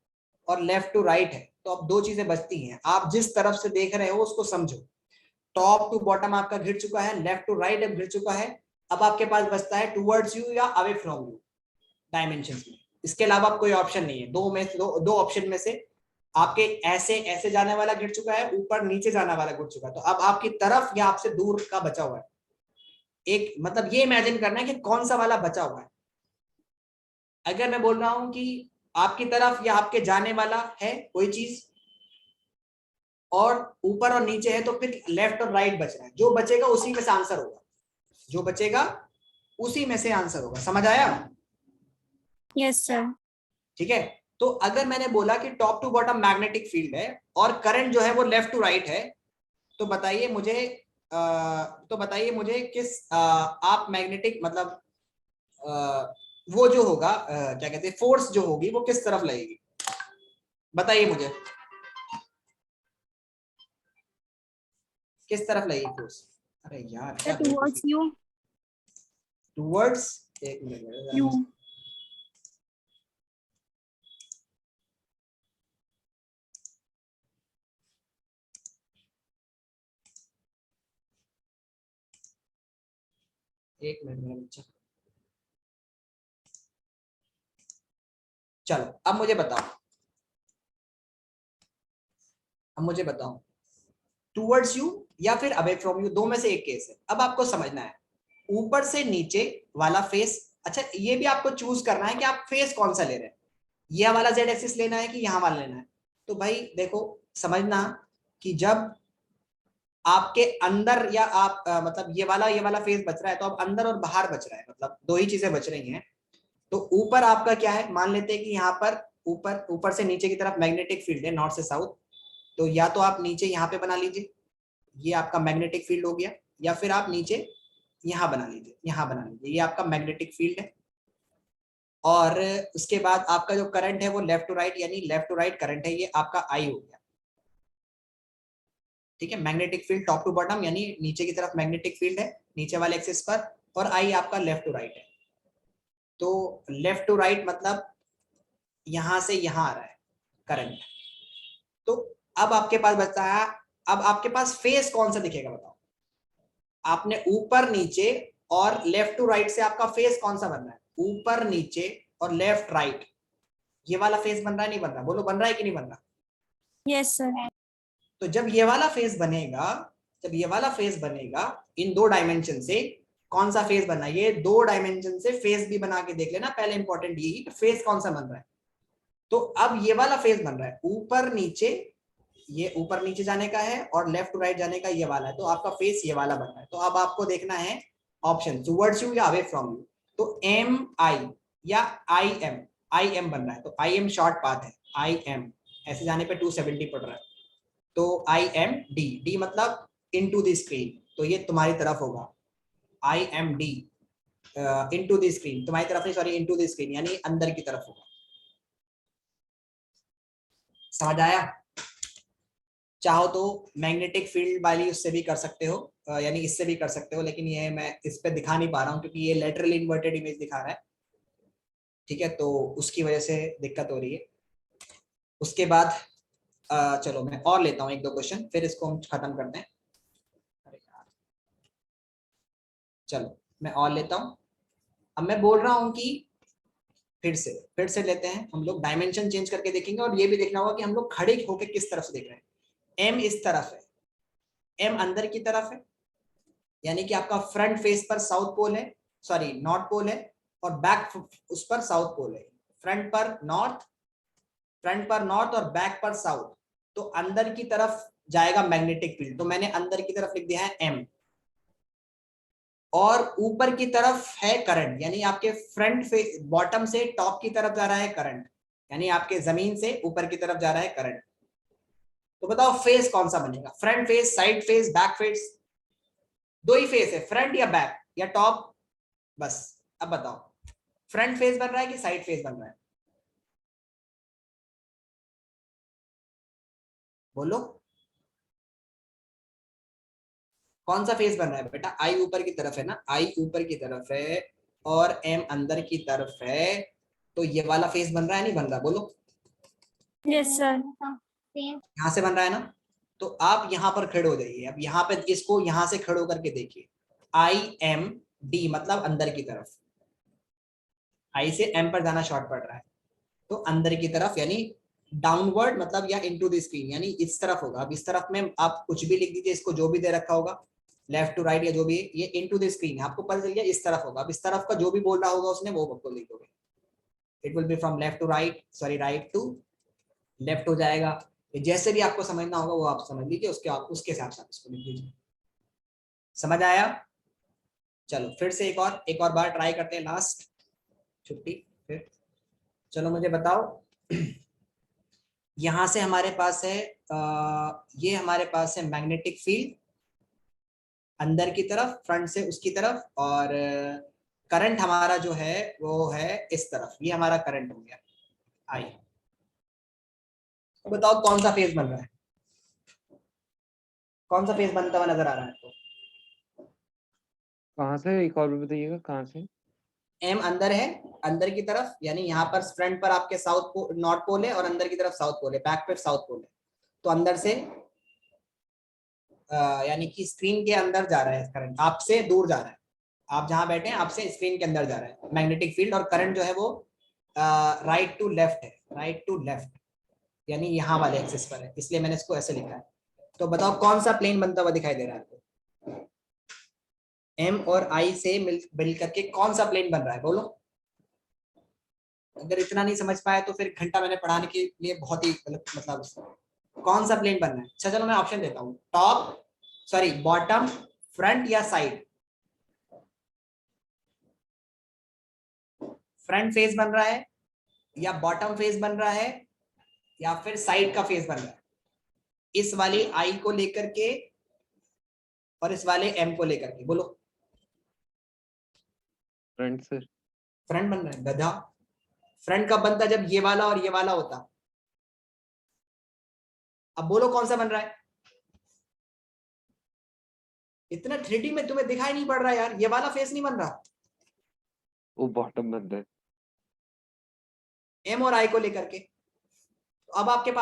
और लेफ्ट टू राइट है, तो अब दो चीजें बचती हैं। आप जिस तरफ से देख रहे हो उसको समझो। टॉप टू बॉटम आपका घिर चुका है, लेफ्ट टू राइट अब घिर चुका है। अब आपके पास बचता है टूवर्ड्स यू या अवे फ्रॉम यू डायमेंशंस में। इसके अलावा कोई ऑप्शन नहीं है। दो ऑप्शन में से आपके ऐसे ऐसे जाने वाला घिर चुका है, ऊपर नीचे जाने वाला घिर चुका है। तो अब आपकी तरफ या आपसे दूर का बचा हुआ है। एक मतलब ये इमेजिन करना है कि कौन सा वाला बचा हुआ है। अगर मैं बोल रहा हूं कि आपकी तरफ या आपके जाने वाला है कोई चीज और ऊपर और नीचे है, तो फिर लेफ्ट और राइट बच रहा है। जो बचेगा उसी में से आंसर होगा, जो बचेगा उसी में से आंसर होगा। समझ आया? Yes sir. ठीक है। तो अगर मैंने बोला कि top to bottom magnetic field है और करंट जो है वो लेफ्ट टू राइट है, तो बताइए मुझे किस आप मैग्नेटिक मतलब वो जो होगा क्या कहते हैं, फोर्स जो होगी वो किस तरफ लगेगी, बताइए मुझे किस तरफ लगेगी फोर्स। अरे यार क्या टुवर्ड्स यू। टूवर्ड्स, एक मिनट यू। एक मिनट मेरा बच्चा। चलो अब मुझे बताओ टूवर्ड्स यू या फिर अवे फ्रॉम यू, दो में से एक केस है। अब आपको समझना है ऊपर से नीचे वाला फेस। अच्छा ये भी आपको चूज करना है कि आप फेस कौन सा ले रहे हैं, ये वाला जेड एक्सिस लेना है कि यहाँ वाला लेना है। तो भाई देखो समझना कि जब आपके अंदर या आप मतलब ये वाला फेस बच रहा है, तो अब अंदर और बाहर बच रहा है, मतलब दो ही चीजें बच रही हैं। तो ऊपर आपका क्या है, मान लेते हैं कि यहाँ पर ऊपर से नीचे की तरफ मैग्नेटिक फील्ड है नॉर्थ से साउथ। तो या तो आप नीचे यहाँ पे बना लीजिए, ये आपका मैग्नेटिक फील्ड हो गया, या फिर आप नीचे यहाँ बना लीजिए, ये आपका मैग्नेटिक फील्ड है। और उसके बाद आपका जो करंट है वो लेफ्ट टू राइट, यानी लेफ्ट टू राइट करंट है, ये आपका आई हो गया। ठीक है, magnetic field top to bottom यानी नीचे की तरफ मैग्नेटिक फील्ड है नीचे वाले एक्सिस पर, और आई आपका लेफ्ट टू राइट है। तो लेफ्ट टू राइट मतलब यहां से यहां आ रहा है करंट। तो अब आपके पास बचता है, अब आपके पास फेस कौन सा दिखेगा बताओ। आपने ऊपर नीचे और लेफ्ट टू राइट से आपका फेस कौन सा बन रहा है, ऊपर नीचे और लेफ्ट राइट, ये वाला फेस बन रहा है नहीं बन रहा, बोलो बन रहा है कि नहीं बन रहा। Yes sir. तो जब ये वाला फेस बनेगा इन दो डायमेंशन से, कौन सा फेस बनना है, ये दो डायमेंशन से फेस भी बना के देख लेना। पहले इंपॉर्टेंट ये कि फेस कौन सा बन रहा है। तो अब ये वाला फेस बन रहा है ऊपर नीचे, ये ऊपर नीचे जाने का है और लेफ्ट टू राइट जाने का ये वाला है। तो आपका फेस ये वाला बन रहा है। तो अब आपको देखना है ऑप्शन टुवर्ड्स यू या अवे फ्रॉम यू। तो एम आई या आई एम, आई एम बन रहा है, तो आई एम शॉर्ट पाथ है, आई एम ऐसे जाने पे 270 पड़ रहा है, तो आई एम डी, डी मतलब इनटू द स्क्रीन, तो ये तुम्हारी तरफ होगा, I am D into the screen, तुम्हारी तरफ नहीं सॉरी, इनटू द स्क्रीन यानी अंदर की तरफ होगा। समझ आया? चाहो तो मैग्नेटिक फील्ड वाली उससे भी कर सकते हो, यानी इससे भी कर सकते हो, लेकिन ये मैं इस पे दिखा नहीं पा रहा हूँ क्योंकि ये लेटरली इन्वर्टेड इमेज दिखा रहा है, ठीक है, तो उसकी वजह से दिक्कत हो रही है। उसके बाद चलो मैं और लेता हूँ एक दो क्वेश्चन, फिर इसको हम खत्म करते हैं। अरे यार, चलो मैं और लेता हूँ। अब मैं बोल रहा हूँ कि फिर से लेते हैं हम लोग, डायमेंशन चेंज करके देखेंगे, और ये भी देखना होगा कि हम लोग खड़े होकर किस तरफ से देख रहे हैं। एम इस तरफ है, एम अंदर की तरफ है, यानी कि आपका फ्रंट फेस पर साउथ पोल है, सॉरी नॉर्थ पोल है, और बैक उस पर साउथ पोल है। फ्रंट पर नॉर्थ और बैक पर साउथ, तो अंदर की तरफ जाएगा मैग्नेटिक फील्ड, तो मैंने अंदर की तरफ लिख दिया है एम, और ऊपर की तरफ है करंट, यानी आपके फ्रंट फेस बॉटम से टॉप की तरफ जा रहा है करंट, यानी आपके जमीन से ऊपर की तरफ जा रहा है करंट। तो बताओ फेस कौन सा बनेगा, front face, side face, back face? दो ही फेस है, फ्रंट या बैक या टॉप, बस। अब बताओ फ्रंट फेस बन रहा है कि साइड फेस बन रहा है, बोलो कौन सा फेस बन रहा है बेटा? आई ऊपर की तरफ है ना, आई ऊपर की तरफ है और एम अंदर की तरफ है, तो ये वाला फेस बन रहा है नहीं बन रहा, बोलो। Yes sir. यहां से बन रहा है ना, तो आप यहां पर खड़े हो जाइए, अब यहाँ पे इसको यहां से खड़े होकर के देखिए, आई एम डी मतलब अंदर की तरफ, आई से एम पर जाना शॉर्ट पड़ रहा है, तो अंदर की तरफ यानी डाउनवर्ड मतलब, या इनटू द स्क्रीन यानी इस तरफ होगा। अब इस तरफ में आप कुछ भी लिख दीजिए, इसको जो भी दे रखा होगा लेफ्ट टू राइट या जो भी, ये इनटू द स्क्रीन आपको पता चल गया इस तरफ होगा। अब इस तरफ का जो भी बोल रहा होगा उसने वो आपको लिख दोगे, it will be from left to right, sorry right to left हो जाएगा। जैसे भी आपको समझना होगा वो आप समझ लीजिए, उसके हिसाब से आप इसको लिख दीजिए। समझ आया? चलो फिर से एक और बार ट्राई करते हैं, लास्ट छुट्टी फिर। चलो मुझे बताओ, यहां से हमारे पास है ये हमारे पास है मैग्नेटिक फील्ड अंदर की तरफ, फ्रंट से उसकी तरफ, और करंट हमारा जो है वो है इस तरफ, ये हमारा करंट हो गया आई। तो बताओ कौन सा फेज बन रहा है, कौन सा फेज बनता हुआ नजर आ रहा है आपको? कहाँ से, एक और भी बताइएगा कहाँ से? एम अंदर है, अंदर की तरफ, यानी यहाँ पर फ्रंट पर आपके साउथ पोल, नॉर्थ पोल है, और अंदर की तरफ साउथ पोल है, बैक पर साउथ पोल है, तो अंदर से यानी कि स्क्रीन के अंदर जा रहा है करंट, आपसे दूर जा रहा है, आप जहां बैठे हैं आपसे स्क्रीन के अंदर जा रहा है मैग्नेटिक फील्ड, और करंट जो है वो राइट टू लेफ्ट है, राइट टू लेफ्ट यानी यहाँ वाले एक्सिस पर है, इसलिए मैंने इसको ऐसे लिखा है। तो बताओ कौन सा प्लेन बनता हुआ दिखाई दे रहा है आपको? एम और आई से मिल करके कौन सा प्लेन बन रहा है, बोलो। अगर इतना नहीं समझ पाए तो फिर घंटा मैंने पढ़ाने के लिए बहुत ही गलत, मतलब कौन सा प्लेन बनना है? अच्छा चलो मैं ऑप्शन देता हूँ, टॉप सॉरी बॉटम, फ्रंट या साइड? फ्रंट फेस बन रहा है, या बॉटम फेस बन रहा है, या फिर साइड का फेस बन रहा है? इस वाली आई को लेकर के और इस वाले एम को लेकर के, बोलो। Front sir. फ्रंट बन रहा है गधा। फ्रंट कब बनता जब ये वाला और ये वाला होता। अब बोलो कौन सा बन रहा है? इतना 3D में तुम्हें दिखाई नहीं पड़ रहा यार, ये वाला फेस नहीं बन रहा, वो बॉटम बन रहा है। एम और आई को लेकर के। अब आपके पास